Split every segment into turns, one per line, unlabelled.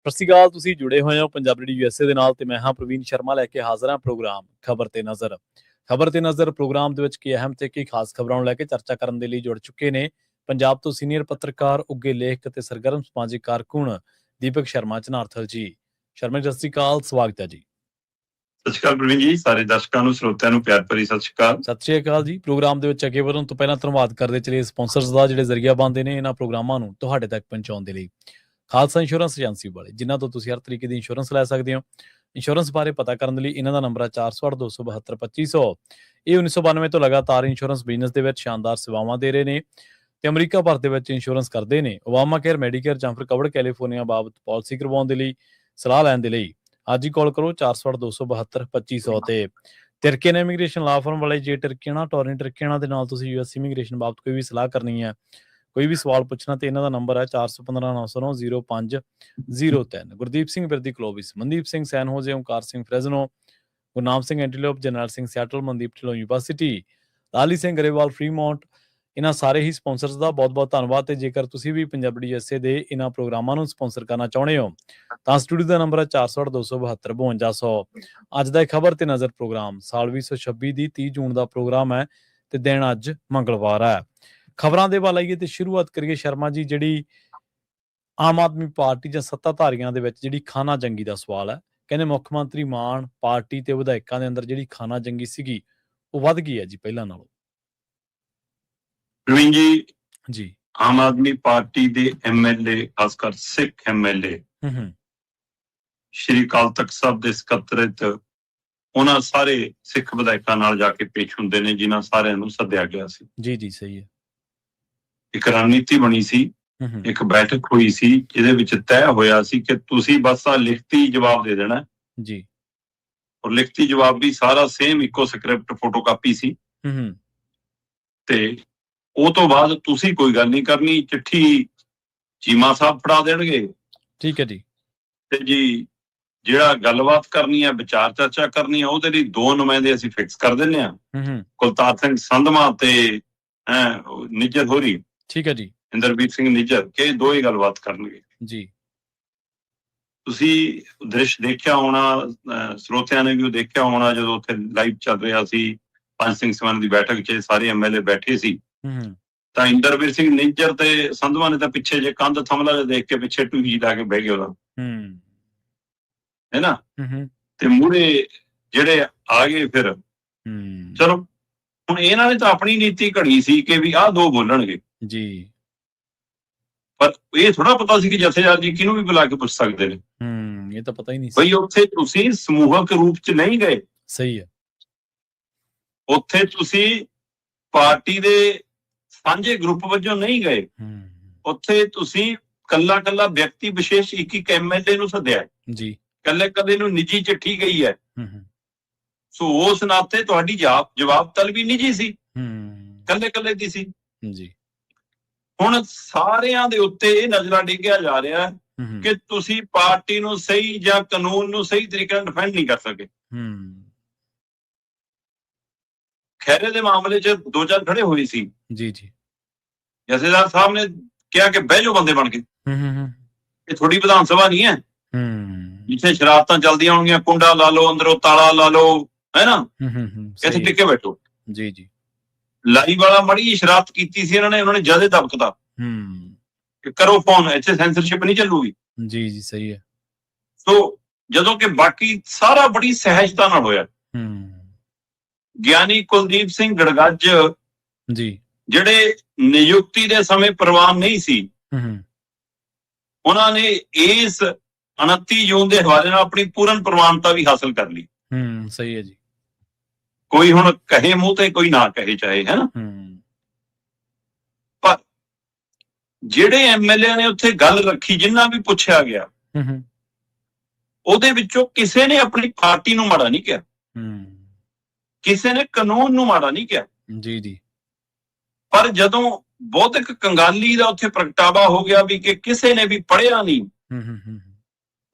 ਸਤਿ ਸ਼੍ਰੀ ਅਕਾਲ। ਤੁਸੀਂ ਜੁੜੇ ਹੋਏ ਹੋ ਪੰਜਾਬ ਰੇਡੀਓ ਯੂਐਸਏ ਦੇ ਨਾਲ ਤੇ ਮੈਂ ਹਾਂ ਪ੍ਰਵੀਨ ਸ਼ਰਮਾ ਲੈ ਕੇ ਹਾਜ਼ਰ ਹਾਂ ਪ੍ਰੋਗਰਾਮ ਖਬਰ ਤੇ ਨਜ਼ਰ। ਖਬਰ ਤੇ ਨਜ਼ਰ ਪ੍ਰੋਗਰਾਮ ਦੇ ਵਿੱਚ ਕੀ ਅਹਿਮ ਤੇ ਕੀ ਖਾਸ ਖਬਰਾਂ ਨੂੰ ਲੈ ਕੇ ਚਰਚਾ ਕਰਨ ਦੇ ਲਈ ਜੁੜ ਚੁੱਕੇ ਨੇ ਪੰਜਾਬ ਤੋਂ ਸੀਨੀਅਰ ਪੱਤਰਕਾਰ, ਉੱਘੇ ਲੇਖਕ ਤੇ ਸਰਗਰਮ ਸਮਾਜਿਕ ਕਾਰਕੁਨ ਦੀਪਕ ਸ਼ਰਮਾ ਚਨਾਰਥਲ ਜੀ। ਸ਼ਰਮਾ ਜੀ, ਸਤਿ ਸ਼੍ਰੀ ਅਕਾਲ, ਸਵਾਗਤ ਹੈ ਜੀ।
ਸਤਿ ਸ਼੍ਰੀ ਅਕਾਲ ਪ੍ਰਵੀਨ ਜੀ, ਸਾਰੇ ਦਰਸ਼ਕਾਂ ਨੂੰ, ਸਰੋਤਿਆਂ ਨੂੰ ਪਿਆਰ ਭਰੀ ਸਤਿ ਸ਼੍ਰੀ ਅਕਾਲ।
ਸਤਿ ਸ਼੍ਰੀ ਅਕਾਲ ਜੀ। ਪ੍ਰੋਗਰਾਮ ਦੇ ਵਿੱਚ ਅੱਗੇ ਵਧਣ ਤੋਂ ਪਹਿਲਾਂ ਧੰਨਵਾਦ ਕਰਦੇ ਚਲੇ ਸਪਾਂਸਰਸ ਦਾ ਜਿਹੜੇ ਜ਼ਰੀਆ ਬਣਦੇ ਨੇ ਇਹਨਾਂ ਪ੍ਰੋਗਰਾਮਾਂ ਨੂੰ ਤੁਹਾਡੇ ਤੱਕ ਪਹੁੰਚਾਉਣ ਦੇ ਲਈ। ਖਾਲਸਾ ਇੰਸ਼ੋਰੈਂਸ ਏਜੰਸੀ ਵਾਲੇ, ਜਿਨ੍ਹਾਂ ਤੋਂ ਤੁਸੀਂ ਹਰ ਤਰੀਕੇ ਦੀ ਇੰਸ਼ੋਰੈਂਸ ਲੈ ਸਕਦੇ ਹੋ। ਇੰਸ਼ੋਰੈਂਸ ਬਾਰੇ ਪਤਾ ਕਰਨ ਲਈ ਇਹਨਾਂ ਦਾ ਨੰਬਰ ਹੈ 408-272-2500। ਇਹ 1992 ਤੋਂ ਲਗਾਤਾਰ ਇੰਸ਼ੋਰੈਂਸ ਬਿਜ਼ਨਸ ਦੇ ਵਿੱਚ ਸ਼ਾਨਦਾਰ ਸੇਵਾਵਾਂ ਦੇ ਰਹੇ ਨੇ ਤੇ ਅਮਰੀਕਾ ਭਰ ਦੇ ਵਿੱਚ ਇੰਸ਼ੋਰੈਂਸ ਕਰਦੇ ਨੇ। ਓਬਾਮਾ ਕੇਅਰ, ਮੈਡੀਕੇਅਰ ਜਾਂ ਫਿਰ ਕਵਰਡ ਕੈਲੀਫੋਰਨੀਆ ਬਾਬਤ ਪਾਲਿਸੀ ਕਰਵਾਉਣ ਦੇ ਲਈ, ਸਲਾਹ ਲੈਣ ਦੇ ਲਈ ਅੱਜ ਹੀ ਕਾਲ ਕਰੋ 408-272-2500 ਤੇ ਤਿਰਕੇਨਾ ਇਮੀਗ੍ਰੇਸ਼ਨ ਲਾ ਫਰਮ ਵਾਲੇ। ਜੇ ਟਰਕੀਆਣਾ ਟੋਰਨ ਟਰਕੀਆਣਾ ਦੇ ਨਾਲ ਤੁਸੀਂ ਯੂਐਸ ਇਮੀਗ੍ਰੇਸ਼ਨ ਬਾਬਤ ਕੋਈ ਵੀ ਸਲਾਹ ਕਰਨੀ ਹੈ, ਕੋਈ ਵੀ ਸਵਾਲ ਪੁੱਛਣਾ ਤੇ ਇਹਨਾਂ ਦਾ ਨੰਬਰ ਹੈ 4159090503। ਗੁਰਦੀਪ ਸਿੰਘ ਬਿਰਦੀ ਕਲੋਵਿਸ, ਮਨਦੀਪ ਸਿੰਘ ਸੈਨ ਹੋਜ਼ੇ, ਓਮਕਾਰ ਸਿੰਘ ਫਰੈਜ਼ਨੋ, ਗੁਰਨਾਮ ਸਿੰਘ ਐਂਟੀਲੋਪ, ਜਰਨੈਲ ਸਿੰਘ ਸੈਟਲ, ਮਨਦੀਪ ਢਿੱਲੋਂ ਯੂਨੀਵਰਸਿਟੀ, ਲਾਲੀ ਸਿੰਘ ਗਰੇਵਾਲ ਫਰੀਮੌਂਟ, ਇਹਨਾਂ ਸਾਰੇ ਹੀ ਸਪਾਂਸਰਸ ਦਾ ਬਹੁਤ ਬਹੁਤ ਧੰਨਵਾਦ। ਤੇ ਜੇਕਰ ਤੁਸੀਂ ਵੀ ਪੰਜਾਬੀ ਯੂਐਸਏ ਦੇ ਇਹਨਾਂ ਪ੍ਰੋਗਰਾਮਾਂ ਨੂੰ ਸਪਾਂਸਰ ਕਰਨਾ ਚਾਹੁੰਦੇ ਹੋ ਤਾਂ ਸਟੂਡੀਓ ਦਾ ਨੰਬਰ ਹੈ 408-272-5200। ਅੱਜ ਦਾ ਖਬਰ ਤੇ ਨਜ਼ਰ ਪ੍ਰੋਗਰਾਮ ਸਾਲ 2026 ਦੀ 30 ਜੂਨ ਦਾ ਪ੍ਰੋਗਰਾਮ ਹੈ ਤੇ ਦਿਨ ਅੱਜ ਮੰਗਲਵਾਰ ਹੈ। ਖਬਰਾਂ ਦੇ ਵੱਲ ਆਈਏ ਤੇ ਸ਼ੁਰੂਆਤ ਕਰੀਏ ਸ਼ਰਮਾ ਜੀ, ਜਿਹੜੀ ਆਮ ਆਦਮੀ ਪਾਰਟੀ ਜਾਂ ਸੱਤਾਧਾਰੀਆਂ ਦੇ ਵਿੱਚ ਜਿਹੜੀ ਖਾਨਾ ਜੰਗੀ ਦਾ ਸਵਾਲ ਹੈ। ਕਹਿੰਦੇ ਮੁੱਖ ਮੰਤਰੀ ਮਾਨ, ਪਾਰਟੀ ਤੇ ਵਿਧਾਇਕਾਂ ਦੇ ਅੰਦਰ ਜਿਹੜੀ ਖਾਨਾ ਜੰਗੀ ਸੀਗੀ ਉਹ ਵੱਧ ਗਈ ਹੈ ਜੀ ਪਹਿਲਾਂ ਨਾਲੋਂ।
ਪ੍ਰਵੀਨ
ਜੀ,
ਆਮ ਆਦਮੀ ਪਾਰਟੀ ਦੇ ਐਮਐਲਏ, ਖਾਸ ਕਰ ਸਿੱਖ ਐਮਐਲਏ ਸ਼੍ਰੀ ਅਕਾਲ ਤਖਤ ਸਾਹਿਬ ਦੇ ਸਕੱਤਰੇਤ, ਉਹਨਾਂ ਸਾਰੇ ਸਿੱਖ ਵਿਧਾਇਕਾਂ ਨਾਲ ਜਾ ਕੇ ਪੇਸ਼ ਹੁੰਦੇ ਨੇ ਜਿਨ੍ਹਾਂ ਸਾਰਿਆਂ ਨੂੰ ਸੱਦਿਆ ਗਿਆ ਸੀ।
ਜੀ ਸਹੀ ਹੈ।
ਇੱਕ ਰਣਨੀਤੀ ਬਣੀ ਸੀ, ਇੱਕ ਬੈਠਕ ਹੋਈ ਸੀ ਜਿਹਦੇ ਵਿੱਚ ਤੈਅ ਹੋਇਆ ਸੀ ਕਿ ਤੁਸੀਂ ਬਸ ਆ ਲਿਖਤੀ ਜਵਾਬ ਦੇ ਦੇਣਾ
ਜੀ।
ਔਰ ਲਿਖਤੀ ਜਵਾਬ ਵੀ ਸਾਰਾ ਸੇਮ ਇੱਕੋ ਸਕ੍ਰਿਪਟ ਫੋਟੋਕਾਪੀ ਸੀ ਤੇ ਉਹ ਤੋਂ ਬਾਅਦ ਤੁਸੀਂ ਕੋਈ ਗੱਲ ਨਹੀਂ ਕਰਨੀ, ਚਿੱਠੀ ਚੀਮਾ ਸਾਹਿਬ ਫੜਾ ਦੇਣਗੇ। ਠੀਕ ਹੈ ਜੀ। ਤੇ ਜੀ ਜਿਹੜਾ ਗੱਲਬਾਤ ਕਰਨੀ ਹੈ, ਵਿਚਾਰ ਚਰਚਾ ਕਰਨੀ ਹੈ, ਉਹਦੇ ਲਈ 2 ਨੁਮਾਇੰਦੇ ਅਸੀਂ ਫਿਕਸ ਕਰ ਦਿੰਦੇ ਹਾਂ, ਕੁਲਤਾਰ ਸਿੰਘ ਸੰਧਮਾ ਤੇ ਨਿੱਜਰ ਹੋਰੀ। ਠੀਕ ਹੈ ਜੀ। ਇੰਦਰਬੀਰ ਸਿੰਘ ਨਿੱਜਰ, ਕਿ 2 ਹੀ ਗੱਲਬਾਤ ਕਰਨਗੇ ਜੀ। ਤੁਸੀਂ ਦ੍ਰਿਸ਼ ਦੇਖਿਆ ਹੋਣਾ, ਸਰੋਤਿਆਂ ਨੇ ਵੀ ਉਹ ਦੇਖਿਆ ਹੋਣਾ, ਜਦੋਂ ਉੱਥੇ ਲਾਈਵ ਚੱਲ ਰਿਹਾ ਸੀ ਪੰਜ ਸਿੰਘ ਸਮਾਨ ਦੀ ਬੈਠਕ 'ਚ ਸਾਰੇ ਐਮਐਲਏ ਬੈਠੇ ਸੀ ਤਾਂ ਇੰਦਰਬੀਰ ਸਿੰਘ ਨਿੱਜਰ ਤੇ ਸੰਧਮਾ ਨੇ ਤਾਂ ਪਿੱਛੇ ਜੇ ਕੰਧ ਥੰਮਲਾ ਜਿਹਾ ਦੇਖ ਕੇ ਪਿੱਛੇ ਟੂਹੀ ਲਾ ਕੇ ਬਹਿ ਗਏ ਉਹਦਾ, ਹੈ ਨਾ। ਤੇ ਮੂਹਰੇ ਜਿਹੜੇ ਆ ਗਏ ਫਿਰ, ਚਲੋ ਹੁਣ ਇਹਨਾਂ ਨੇ ਤਾਂ ਆਪਣੀ ਨੀਤੀ ਘੜੀ ਸੀ ਕਿ ਵੀ ਆਹ 2 ਬੋਲਣਗੇ ਜੀ, ਪਰ ਇਹ ਥੋੜਾ ਪਤਾ ਸੀ ਕਿ ਜਥੇਦਾਰ ਜੀ ਕਿਹਨੂੰ ਵੀ ਬੁਲਾ ਕੇ ਪੁੱਛ ਸਕਦੇ ਨੇ। ਇਹ ਤਾਂ ਪਤਾ ਹੀ ਨਹੀਂ ਸੀ ਬਈ ਉੱਥੇ ਤੁਸੀਂ ਸਮੂਹਕ ਰੂਪ 'ਚ ਨਹੀਂ ਗਏ। ਸਹੀ ਹੈ। ਉੱਥੇ ਤੁਸੀਂ ਪਾਰਟੀ ਦੇ ਸਾਂਝੇ ਗਰੁੱਪ ਵਜੋਂ ਨਹੀਂ ਗਏ, ਉੱਥੇ ਤੁਸੀਂ ਕੱਲਾ ਵਿਅਕਤੀ ਵਿਸ਼ੇਸ਼ ਇੱਕ ਐਮਐਲਏ ਨੂੰ ਸੱਦਿਆ ਜੀ, ਕੱਲੇ ਨੂੰ ਨਿੱਜੀ ਚਿੱਠੀ ਗਈ ਹੈ। ਸੋ ਉਸ ਨਾਤੇ ਤੁਹਾਡੀ ਜਵਾਬ ਤਲਬੀ ਨਿੱਜੀ ਸੀ, ਕੱਲੇ ਦੀ ਸੀ ਜੀ। ਹੁਣ ਸਾਰਿਆਂ ਦੇ ਉੱਤੇ ਇਹ ਨਜ਼ਰਾਂ ਡਿੱਗਿਆ ਜਾ ਰਿਹਾ ਕਿ ਤੁਸੀਂ ਪਾਰਟੀ ਨੂੰ ਸਹੀ ਜਾਂ ਕਾਨੂੰਨ ਨੂੰ ਸਹੀ ਤਰੀਕੇ ਨਾਲ ਡਿਫੈਂਡ ਨਹੀਂ ਕਰ ਸਕੇ। ਖੈਰੇ ਦੇ ਮਾਮਲੇ 'ਚ 2-4 ਖੜੇ ਹੋਏ ਸੀ ਜੀ। ਜਥੇਦਾਰ ਸਾਹਿਬ ਨੇ ਕਿਹਾ ਕਿ ਬਹਿ ਜਾਓ ਬੰਦੇ ਬਣ ਕੇ, ਇਹ ਥੋੜੀ ਵਿਧਾਨ ਸਭਾ ਨਹੀਂ ਹੈ ਜਿੱਥੇ ਸ਼ਰਾਰਤਾਂ ਚੱਲਦੀਆਂ ਹੋਣਗੀਆਂ, ਕੁੰਡਾ ਲਾ ਲਓ, ਅੰਦਰੋਂ ਤਾਲਾ ਲਾ ਲਓ, ਹੈ ਨਾ, ਇੱਥੇ ਟਿੱਕੇ ਬੈਠੋ ਜੀ। ਲਾਈ ਵਾਲਾ ਮੜੀ ਸ਼ਰਾਰਤ ਕੀਤੀ ਸੀ ਇਹਨਾਂ ਨੇ ਜਦੇ ਦਬਕਤਾ ਕਿ ਕਰੋ ਫੋਨ, ਇੱਥੇ ਸੈਂਸਰਸ਼ਿਪ ਨਹੀਂ ਚੱਲੂਗੀ ਜੀ। ਸਹੀ ਹੈ। ਸੋ ਜਦੋਂ ਕਿ ਬਾਕੀ ਸਾਰਾ ਬੜੀ ਸਹਿਜਤਾ ਨਾਲ ਹੋਇਆ। ਗਿਆਨੀ ਕੁਲਦੀਪ ਸਿੰਘ ਗੜਗੱਜ ਜੀ, ਜਿਹੜੇ ਨਿਯੁਕਤੀ ਦੇ ਸਮੇਂ ਪ੍ਰਵਾਨ ਨਹੀਂ ਸੀ, ਉਹਨਾਂ ਨੇ ਇਸ 29 ਜੂਨ ਦੇ ਹਵਾਲੇ ਨਾਲ ਆਪਣੀ ਪੂਰਨ ਪ੍ਰਵਾਨਤਾ ਵੀ ਹਾਸਲ ਕਰ ਲਈ। ਸਹੀ ਹੈ ਜੀ। ਕੋਈ ਹੁਣ ਕਹੇ ਮੂੰਹ ਤੇ, ਕੋਈ ਨਾ ਕਹੇ ਚਾਹੇ, ਹੈ ਨਾ। ਪਰ ਜਿਹੜੇ ਐਮਐਲਏ ਨੇ ਉੱਥੇ ਗੱਲ ਰੱਖੀ, ਜਿੰਨਾ ਵੀ ਪੁੱਛਿਆ ਗਿਆ, ਉਹਦੇ ਵਿੱਚੋਂ ਕਿਸੇ ਨੇ ਆਪਣੀ ਪਾਰਟੀ ਨੂੰ ਮਾੜਾ ਨਹੀਂ ਕਿਹਾ, ਕਿਸੇ ਨੇ ਕਾਨੂੰਨ ਨੂੰ ਮਾੜਾ ਨਹੀਂ ਕਿਹਾ ਜੀ। ਪਰ ਜਦੋਂ ਬਹੁਤਿਕ ਕੰਗਾਲੀ ਦਾ ਉੱਥੇ ਪ੍ਰਗਟਾਵਾ ਹੋ ਗਿਆ ਵੀ ਕਿ ਕਿਸੇ ਨੇ ਵੀ ਪੜ੍ਹਿਆ ਨਹੀਂ,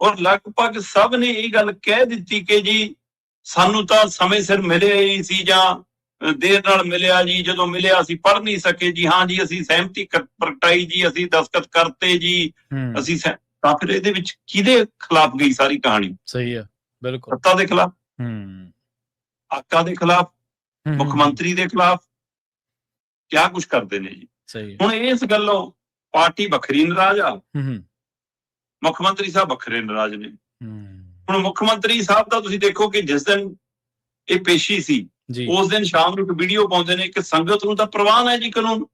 ਔਰ ਲਗਭਗ ਸਭ ਨੇ ਇਹ ਗੱਲ ਕਹਿ ਦਿੱਤੀ ਕਿ ਜੀ ਸਾਨੂੰ ਤਾਂ ਸਮੇਂ ਸਿਰ ਮਿਲਿਆ ਹੀ ਸੀ ਜਾਂ ਦੇਰ ਨਾਲ ਮਿਲਿਆ ਜੀ, ਜਦੋਂ ਮਿਲਿਆ ਅਸੀਂ ਪੜ੍ਹ ਨਹੀਂ ਸਕੇ ਜੀ, ਹਾਂ ਜੀ ਅਸੀਂ ਸਹਿਮਤੀ ਪ੍ਰਗਟਾਈ ਜੀ, ਅਸੀਂ ਦਸਤਖਤ ਕਰਤੇ ਜੀ, ਅਸੀਂ ਤਾਂ ਫਿਰ ਇਹਦੇ ਵਿੱਚ ਕਿਹਦੇ ਖਿਲਾਫ ਗਈ ਸਾਰੀ ਕਹਾਣੀ?
ਸਹੀ ਹੈ, ਬਿਲਕੁਲ।
ਸੱਤਾ ਦੇ ਖਿਲਾਫ, ਆਕਾ ਦੇ ਖਿਲਾਫ, ਮੁੱਖ ਮੰਤਰੀ ਦੇ ਖਿਲਾਫ। ਕਿਆ ਕੁਝ ਕਰਦੇ ਨੇ ਜੀ।
ਸਹੀ
ਹੁਣ ਇਸ ਗੱਲੋਂ ਪਾਰਟੀ ਵੱਖਰੀ ਨਾਰਾਜ਼ ਆ, ਮੁੱਖ ਮੰਤਰੀ ਸਾਹਿਬ ਵੱਖਰੇ ਨਾਰਾਜ਼ ਨੇ। ਹੁਣ ਮੁੱਖ ਮੰਤਰੀ ਸਾਹਿਬ ਦਾ ਤੁਸੀਂ ਦੇਖੋ ਕਿ ਜਿਸ ਦਿਨ ਇਹ ਪੇਸ਼ੀ ਸੀ ਉਸ ਦਿਨ ਸ਼ਾਮ ਨੂੰ ਇੱਕ ਵੀਡੀਓ ਪਾਉਂਦੇ ਨੇ ਕਿ ਸੰਗਤ ਨੂੰ ਤਾਂ ਪ੍ਰਵਾਨ ਹੈ ਜੀ ਕਾਨੂੰਨ।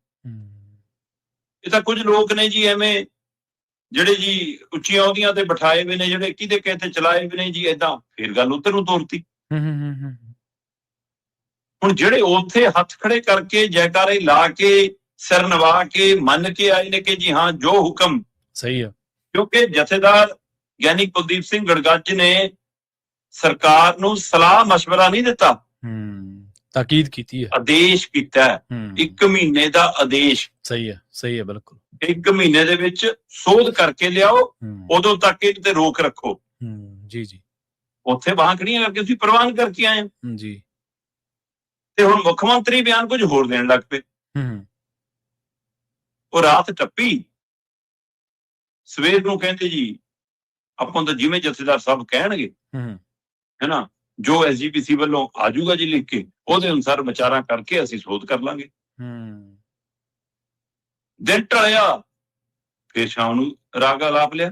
ਇਹ ਤਾਂ ਕੁਝ ਲੋਕ ਨੇ ਜੀ ਐਵੇਂ ਜਿਹੜੇ ਜੀ ਉੱਚੀਆਂ ਅਹੁਦਿਆਂ ਤੇ ਬਿਠਾਏ ਹੋਏ ਨੇ, ਜਿਹੜੇ ਕਿਹਦੇ ਕਿਸੇ ਤੇ ਚਲਾਏ ਹੋਏ ਨੇ ਜੀ, ਏਦਾਂ ਫਿਰ ਗੱਲ ਉੱਧਰ ਨੂੰ ਤੋਰਤੀ। ਹੁਣ ਜਿਹੜੇ ਉੱਥੇ ਹੱਥ ਖੜੇ ਕਰਕੇ ਜੈਕਾਰੇ ਲਾ ਕੇ ਸਿਰ ਨਵਾ ਕੇ ਮੰਨ ਕੇ ਆਏ ਨੇ ਕਿ ਜੀ ਹਾਂ ਜੋ ਹੁਕਮ।
ਸਹੀ ਹੈ,
ਕਿਉਂਕਿ ਜਥੇਦਾਰ ਗਿਆਨੀ ਕੁਲਦੀਪ ਸਿੰਘ ਗੜਗੱਜ ਨੇ ਸਰਕਾਰ ਨੂੰ ਸਲਾਹ ਮਸ਼ਵਰਾ ਨਹੀਂ ਦਿੱਤਾ,
ਤਾਕੀਦ ਕੀਤੀ ਹੈ,
ਆਦੇਸ਼ ਕੀਤਾ। 1 ਮਹੀਨੇ ਦਾ ਆਦੇਸ਼।
ਸਹੀ ਹੈ, ਸਹੀ ਹੈ, ਬਿਲਕੁਲ।
1 ਮਹੀਨੇ ਦੇ ਵਿੱਚ ਸੋਧ ਕਰਕੇ ਲਿਆਓ, ਉਦੋਂ ਤੱਕ ਇਹ ਤੇ ਰੋਕ ਰੱਖੋ।
ਜੀ ਜੀ।
ਉੱਥੇ ਬਾਹਾਂ ਖੜੀਆਂ ਕਰਕੇ ਤੁਸੀਂ ਪ੍ਰਵਾਨ ਕਰਕੇ ਆਏ ਹੋ
ਜੀ।
ਤੇ ਹੁਣ ਮੁੱਖ ਮੰਤਰੀ ਬਿਆਨ ਕੁਝ ਹੋਰ ਦੇਣ ਲੱਗ ਪਏ। ਉਹ ਰਾਤ ਟੱਪੀ, ਸਵੇਰ ਨੂੰ ਕਹਿੰਦੇ ਜੀ ਆਪਾਂ ਤਾਂ ਜਿਵੇਂ ਜਥੇਦਾਰ ਸਾਹਿਬ ਕਹਿਣਗੇ ਹੈਨਾ, ਜੋ ਐਸਜੀਪੀਸੀ ਵੱਲੋਂ ਆ ਜਾਊਗਾ ਜੀ ਲਿਖ ਕੇ, ਉਹਦੇ ਅਨੁਸਾਰ ਵਿਚਾਰਾਂ ਕਰਕੇ ਅਸੀਂ ਸੋਧ ਕਰ ਲਾਂਗੇ। ਦਿਨ ਟਲਿਆ, ਫਿਰ ਸ਼ਾਮ ਨੂੰ ਰਾਗਾ ਲਾਪ ਲਿਆ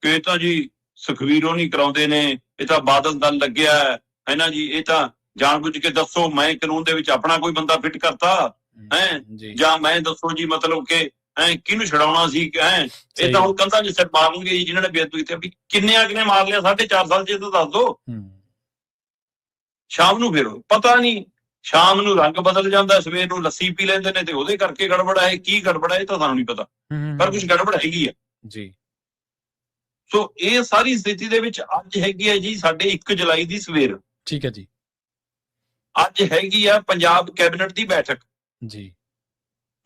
ਕਿ ਇਹ ਤਾਂ ਜੀ ਸੁਖਵੀਰੋਂ ਨਹੀਂ ਕਰਾਉਂਦੇ ਨੇ, ਇਹ ਤਾਂ ਬਾਦਲ ਦਲ ਲੱਗਿਆ ਹੈ ਨਾ ਜੀ, ਇਹ ਤਾਂ ਜਾਣ ਬੁੱਝ ਕੇ ਦੱਸੋ ਮੈਂ ਕਾਨੂੰਨ ਦੇ ਵਿੱਚ ਆਪਣਾ ਕੋਈ ਬੰਦਾ ਫਿੱਟ ਕਰਤਾ ਹੈ, ਜਾਂ ਮੈਂ ਦੱਸੋ ਜੀ ਮਤਲਬ ਕਿ ਕਿਹਨੂੰ ਛਡਾਉਣਾ ਸੀ। ਇਹ ਤਾਂ ਹੁਣ ਕੰਧਾਂ 'ਚ ਸਿਰ ਮਾਰਨਗੇ ਜੀ ਜਿਹਨਾਂ ਨੇ ਬੇਅਦਬੀ ਕੀਤੀ। ਵੀ ਕਿੰਨੇ ਅਗਨੇ ਮਾਰ ਲਿਆ 4.5 ਸਾਲ 'ਚ, ਤਾਂ ਦੱਸ ਦੋ। ਸ਼ਾਮ ਨੂੰ ਫਿਰ ਪਤਾ ਨਹੀਂ, ਸ਼ਾਮ ਨੂੰ ਰੰਗ ਬਦਲ ਜਾਂਦਾ, ਸਵੇਰ ਨੂੰ ਲੱਸੀ ਪੀ ਲੈਂਦੇ ਨੇ ਤੇ ਉਹਦੇ ਕਰਕੇ ਗੜਬੜ ਹੈ। ਕੀ ਗੜਬੜ ਹੈ ਇਹ ਤਾਂ ਸਾਨੂੰ ਨਹੀਂ ਪਤਾ, ਪਰ ਕੁਝ ਗੜਬੜ ਹੈਗੀ ਹੈ
ਜੀ।
ਸੋ ਇਹ ਸਾਰੀ ਸਥਿਤੀ ਦੇ ਵਿੱਚ ਅੱਜ ਹੈਗੀ ਹੈ ਜੀ ਸਾਡੇ 1 ਜੁਲਾਈ ਦੀ ਸਵੇਰ।
ਠੀਕ ਹੈ ਜੀ।
ਅੱਜ ਹੈਗੀ ਆ ਪੰਜਾਬ ਕੈਬਨਿਟ ਦੀ ਬੈਠਕ
ਜੀ।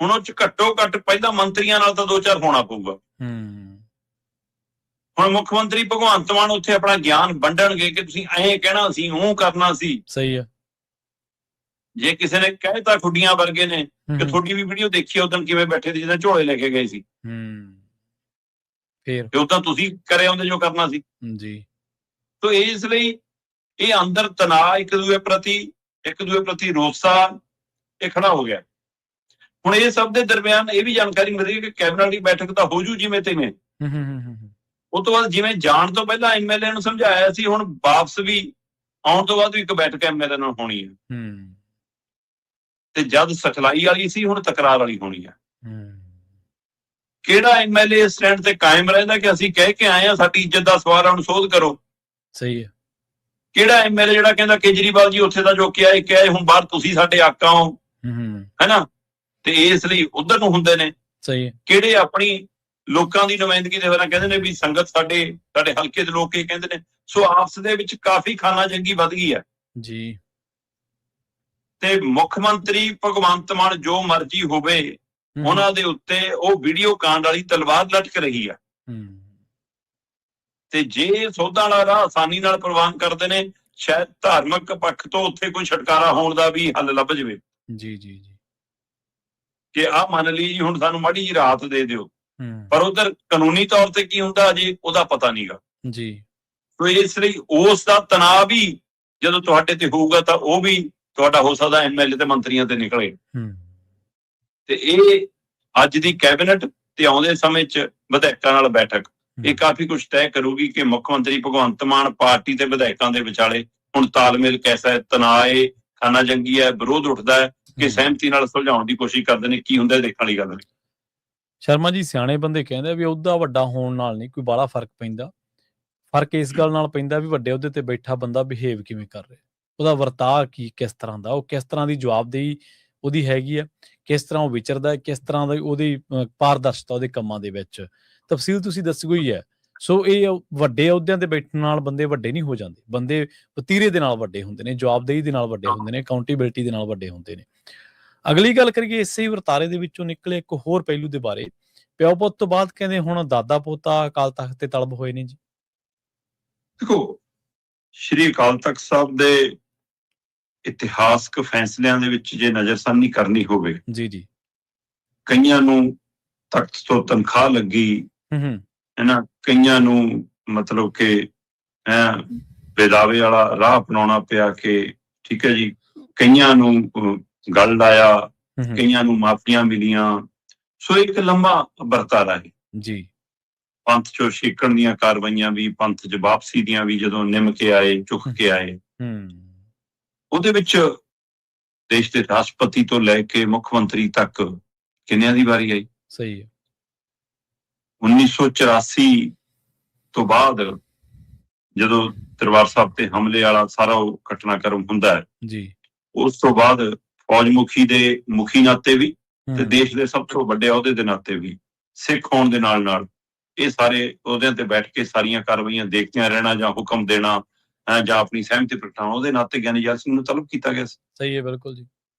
ਹੁਣ ਉਹ 'ਚ ਘੱਟੋ ਘੱਟ ਪਹਿਲਾਂ ਮੰਤਰੀਆਂ ਨਾਲ ਤਾਂ 2-4 ਹੋਣਾ ਪਊਗਾ। ਹੁਣ ਮੁੱਖ ਮੰਤਰੀ ਭਗਵੰਤ ਮਾਨ ਉੱਥੇ ਆਪਣਾ ਗਿਆਨ ਵੰਡਣਗੇ ਕਿ ਤੁਸੀਂ ਐਂ ਕਹਿਣਾ ਸੀ, ਉਹ ਕਰਨਾ ਸੀ।
ਸਹੀ ਹੈ।
ਜੇ ਕਿਸੇ ਨੇ ਕਹਿਤਾ ਖੁੱਡੀਆਂ ਵਰਗੇ ਨੇ ਕਿ ਤੁਹਾਡੀ ਵੀ ਵੀਡੀਓ ਦੇਖੀ ਉਦੋਂ ਕਿਵੇਂ ਬੈਠੇ ਸੀ, ਜਿੱਦਾਂ ਝੋਲੇ ਲੈ ਕੇ ਗਏ ਸੀ, ਫਿਰ ਉਦਾਂ ਤੁਸੀਂ ਕਰੇ ਹੁੰਦੇ ਜੋ ਕਰਨਾ ਸੀ
ਜੀ।
ਤੋ ਇਸ ਲਈ ਇਹ ਅੰਦਰ ਤਣਾਅ ਇੱਕ ਦੂਏ ਪ੍ਰਤੀ ਰੋਸਾ ਇਹ ਖੜਾ ਹੋ ਗਿਆ। ਹੁਣ ਇਹ ਸਭ ਦੇ ਦਰਮਿਆਨ ਇਹ ਵੀ ਜਾਣਕਾਰੀ ਮਿਲ ਰਹੀ ਹੈ ਕਿ ਕੈਬਨਿਟ ਦੀ ਬੈਠਕ ਤਾਂ ਹੋ ਜੂ ਜਿਵੇਂ ਤਿਵੇਂ। ਉਹ ਤੋਂ ਬਾਅਦ ਜਿਵੇਂ ਜਾਣ ਤੋਂ ਪਹਿਲਾਂ ਐਮਐਲਏ ਨੂੰ ਸਮਝਾਇਆ ਸੀ, ਹੁਣ ਵਾਪਸ ਵੀ ਆਉਣ ਤੋਂ ਬਾਅਦ ਵੀ ਇੱਕ ਬੈਠਕ ਐਮਐਲਏ ਨਾਲ ਹੋਣੀ ਹੈ। ਤੇ ਜਦ ਸਿਖਲਾਈ ਵਾਲੀ ਸੀ, ਹੁਣ ਤਕਰਾਰ ਵਾਲੀ ਹੋਣੀ ਹੈ। ਕਿਹੜਾ ਐਮਐਲਏ ਸਟੈਂਡ ਤੇ ਕਾਇਮ ਰਹਿੰਦਾ ਕਿ ਅਸੀਂ ਕਹਿ ਕੇ ਆਏ ਆ, ਸਾਡੀ ਇੱਜ਼ਤ ਦਾ ਸਵਾਲ ਹੁਣ ਸੋਧ ਕਰੋ।
ਸਹੀ ਹੈ।
ਕਿਹੜਾ ਐਮਐਲਏ ਜਿਹੜਾ ਕਹਿੰਦਾ ਕੇਜਰੀਵਾਲ ਜੀ ਉੱਥੇ ਦਾ ਜੋ ਕਿਹਾ ਇਹ ਹੁਣ ਬਾਹਰ ਤੁਸੀਂ ਸਾਡੇ ਆਕਾ ਹੋ, ਹੈਨਾ, ਤੇ ਇਸ ਲਈ ਉਧਰ ਨੂੰ ਹੁੰਦੇ ਨੇ।
ਸਹੀ ਹੈ।
ਕਿਹੜੇ ਆਪਣੀ ਲੋਕਾਂ ਦੀ ਨੁਮਾਇੰਦਗੀ ਦੇ ਵਾਲਾ ਕਹਿੰਦੇ ਨੇ ਵੀ ਸੰਗਤ ਸਾਡੇ ਹਲਕੇ ਦੇ ਲੋਕ ਇਹ ਕਹਿੰਦੇ ਨੇ। ਸੋ ਆਪਸ ਦੇ ਵਿੱਚ ਕਾਫੀ ਖਾਨਾ ਜੰਗੀ ਵੱਧ ਗਈ ਹੈ
ਜੀ।
ਤੇ ਮੁੱਖ ਮੰਤਰੀ ਭਗਵੰਤ ਮਾਨ ਜੋ ਮਰਜ਼ੀ ਹੋਵੇ, ਉਹਨਾਂ ਦੇ ਉੱਤੇ ਉਹ ਵੀਡੀਓ ਕਾਂਡ ਵਾਲੀ ਤਲਵਾਰ ਲਟਕ ਰਹੀ ਆ। ਤੇ ਜੇ ਸੋਧਾਂ ਵਾਲਾ ਰਾਹ ਆਸਾਨੀ ਨਾਲ ਪ੍ਰਵਾਨ ਕਰਦੇ ਨੇ, ਸ਼ਾਇਦ ਧਾਰਮਿਕ ਪੱਖ ਤੋਂ ਉੱਥੇ ਕੋਈ ਛੁਟਕਾਰਾ ਹੋਣ ਦਾ ਵੀ ਹੱਲ ਲੱਭ ਜਾਵੇ। ਜੀ ਜੀ ਜੀ। ਕਿ ਆਹ ਮੰਨ ਲਈ ਜੀ ਹੁਣ ਸਾਨੂੰ ਮਾੜੀ ਜਿਹੀ ਰਾਹਤ ਦੇ ਦਿਓ, ਪਰ ਉਧਰ ਕਾਨੂੰਨੀ ਤੌਰ ਤੇ ਕੀ ਹੁੰਦਾ ਅਜੇ ਉਹਦਾ ਪਤਾ ਨਹੀਂਗਾ ਜੀ। ਸੋ ਇਸ ਲਈ ਉਸ ਦਾ ਤਣਾਅ ਵੀ ਜਦੋਂ ਤੁਹਾਡੇ ਤੇ ਹੋਊਗਾ ਤਾਂ ਉਹ ਵੀ ਤੁਹਾਡਾ ਹੋ ਸਕਦਾ ਐਮਐਲਏ ਤੇ ਮੰਤਰੀਆਂ ਤੇ ਨਿਕਲੇ। ਤੇ ਇਹ ਅੱਜ ਦੀ ਕੈਬਨਿਟ ਤੇ ਆਉਂਦੇ ਸਮੇਂ 'ਚ ਵਿਧਾਇਕਾਂ ਨਾਲ ਬੈਠਕ ਇਹ ਕਾਫੀ ਕੁਝ ਤੈਅ ਕਰੂਗੀ ਕਿ ਮੁੱਖ ਮੰਤਰੀ ਭਗਵੰਤ ਮਾਨ ਪਾਰਟੀ ਤੇ ਵਿਧਾਇਕਾਂ ਦੇ ਵਿਚਾਲੇ ਹੁਣ ਤਾਲਮੇਲ ਕੈਸਾ ਹੈ, ਤਣਾਅ ਹੈ, ਖਾਨਾ ਜੰਗੀ ਹੈ, ਵਿਰੋਧ ਉੱਠਦਾ ਹੈ ਕਿ ਸਹਿਮਤੀ ਨਾਲ ਸੁਲਝਾਉਣ ਦੀ ਕੋਸ਼ਿਸ਼ ਕਰਦੇ ਨੇ। ਕੀ ਹੁੰਦਾ ਦੇਖਣ ਵਾਲੀ ਗੱਲ ਹੈ।
ਸ਼ਰਮਾ ਜੀ, ਸਿਆਣੇ ਬੰਦੇ ਕਹਿੰਦੇ ਵੀ ਉਹਦਾ ਵੱਡਾ ਹੋਣ ਨਾਲ ਨਹੀਂ ਕੋਈ ਬਾਹਲਾ ਫਰਕ ਪੈਂਦਾ। ਫਰਕ ਇਸ ਗੱਲ ਨਾਲ ਪੈਂਦਾ ਵੀ ਵੱਡੇ ਅਹੁਦੇ ਤੇ ਬੈਠਾ ਬੰਦਾ ਬਿਹੇਵ ਕਿਵੇਂ ਕਰ ਰਿਹਾ, ਉਹਦਾ ਵਰਤਾਅ ਕਿਸ ਤਰ੍ਹਾਂ ਦਾ, ਉਹ ਕਿਸ ਤਰ੍ਹਾਂ ਦੀ ਜਵਾਬਦੇਹੀ ਉਹਦੀ ਹੈਗੀ ਆ, ਕਿਸ ਤਰ੍ਹਾਂ ਉਹ ਵਿਚਰਦਾ, ਕਿਸ ਤਰ੍ਹਾਂ ਦਾ ਉਹਦੀ ਪਾਰਦਰਸ਼ਤਾ ਉਹਦੇ ਕੰਮਾਂ ਦੇ ਵਿੱਚ। ਤਫਸੀਲ ਤੁਸੀਂ ਦੱਸੀ ਹੋਈ ਹੈ। ਸੋ ਇਹ ਵੱਡੇ ਅਹੁਦਿਆਂ ਤੇ ਬੈਠਣ ਨਾਲ ਬੰਦੇ ਵੱਡੇ ਨਹੀਂ ਹੋ ਜਾਂਦੇ, ਬੰਦੇ ਵਤੀਰੇ ਦੇ ਨਾਲ ਵੱਡੇ ਹੁੰਦੇ ਨੇ, ਜਵਾਬਦੇਹੀ ਦੇ ਨਾਲ ਵੱਡੇ ਹੁੰਦੇ ਨੇ, ਅਕਾਊਂਟੇਬਿਲਿਟੀ ਦੇ ਨਾਲ ਵੱਡੇ ਹੁੰਦੇ ਨੇ। ਅਗਲੀ ਗੱਲ ਕਰੀਏ ਇਸੇ ਵਰਤਾਰੇ ਦੇ ਵਿੱਚੋਂ ਨਿਕਲੇ ਇੱਕ ਹੋਰ ਪਹਿਲੂ ਦੇ ਬਾਰੇ। ਪਿਓ ਪੁੱਤ ਤੋਂ ਬਾਅਦ ਕਹਿੰਦੇ ਹੁਣ ਦਾਦਾ ਪੋਤਾ ਅਕਾਲ ਤਖਤ ਤੇ ਤਲਬ ਹੋਏ ਨੇ ਜੀ।
ਦੇਖੋ, ਸ਼੍ਰੀ ਅਕਾਲ ਤਖਤ ਸਾਹਿਬ ਦੇ ਇਤਿਹਾਸਕ ਫੈਸਲਿਆਂ ਦੇ ਵਿੱਚ ਜੇ ਨਜ਼ਰਸਾਨੀ ਕਰਨੀ ਹੋਵੇ, ਜੀ ਜੀ, ਕਈਆਂ ਨੂੰ ਤਖਤ ਤੋਂ ਤਨਖਾਹ ਲੱਗੀ, ਇਹਨਾਂ ਕਈਆਂ ਨੂੰ ਮਤਲਬ ਕਿ ਬੇਦਾਵੇ ਵਾਲਾ ਰਾਹ ਅਪਣਾਉਣਾ ਪਿਆ ਕਿ ਠੀਕ ਹੈ ਜੀ, ਕਈਆਂ ਨੂੰ ਗਲ ਲਾਇਆ, ਕਈਆਂ ਨੂੰ ਮਾਫੀਆਂ ਮਿਲੀਆਂ। ਸੋ ਇੱਕ ਲੰਮਾ ਵਰਤਾਰਾ ਹੈ
ਜੀ।
ਪੰਥ ਚੋਂ ਛੇਕਣ ਦੀਆਂ ਕਾਰਵਾਈਆਂ ਵੀ, ਪੰਥ ਚ ਵਾਪਸੀ ਦੀਆਂ ਵੀ, ਜਦੋਂ ਨਿਮ ਕੇ ਆਏ, ਚੁੱਕ ਕੇ ਆਏ, ਉਹਦੇ ਵਿੱਚ ਦੇਸ਼ ਦੇ ਰਾਸ਼ਟਰਪਤੀ ਤੋਂ ਲੈ ਕੇ ਮੁੱਖ ਮੰਤਰੀ ਤੱਕ ਕਿੰਨਿਆਂ ਦੀ ਵਾਰੀ ਆਈ।
ਸਹੀ ਹੈ।
1984 ਤੋਂ ਬਾਅਦ ਜਦੋਂ ਦਰਬਾਰ ਸਾਹਿਬ ਤੇ ਹਮਲੇ ਵਾਲਾ ਸਾਰਾ ਉਹ ਘਟਨਾਕ੍ਰਮ ਹੁੰਦਾ ਹੈ
ਜੀ,
ਉਸ ਤੋਂ ਬਾਅਦ ਫੌਜ ਮੁਖੀ ਦੇ ਮੁਖੀ ਨਾਤੇ ਵੀ ਤੇ ਦੇਸ਼ ਦੇ ਸਭ ਤੋਂ ਵੱਡੇ ਅਹੁਦੇ ਦੇ ਨਾਤੇ ਵੀ, ਸਿੱਖ ਹੋਣ ਦੇ ਨਾਲ ਨਾਲ ਇਹ ਸਾਰੇ ਅਹੁਦਿਆਂ ਤੇ ਬੈਠ ਕੇ ਸਾਰੀਆਂ ਕਾਰਵਾਈਆਂ ਦੇਖਦਿਆਂ ਰਹਿਣਾ ਜਾਂ ਹੁਕਮ ਦੇਣਾ ਜਾਂ ਆਪਣੀ ਸਹਿਮਤੀ ਪ੍ਰਗਟਾਉਣਾ, ਉਹਦੇ ਨਾਤੇ ਗਿਆਨੀ ਜੈਲ ਸਿੰਘ ਨੂੰ ਤਲਬ ਕੀਤਾ ਗਿਆ ਸੀ।
ਸਹੀ ਹੈ, ਬਿਲਕੁਲ ਜੀ।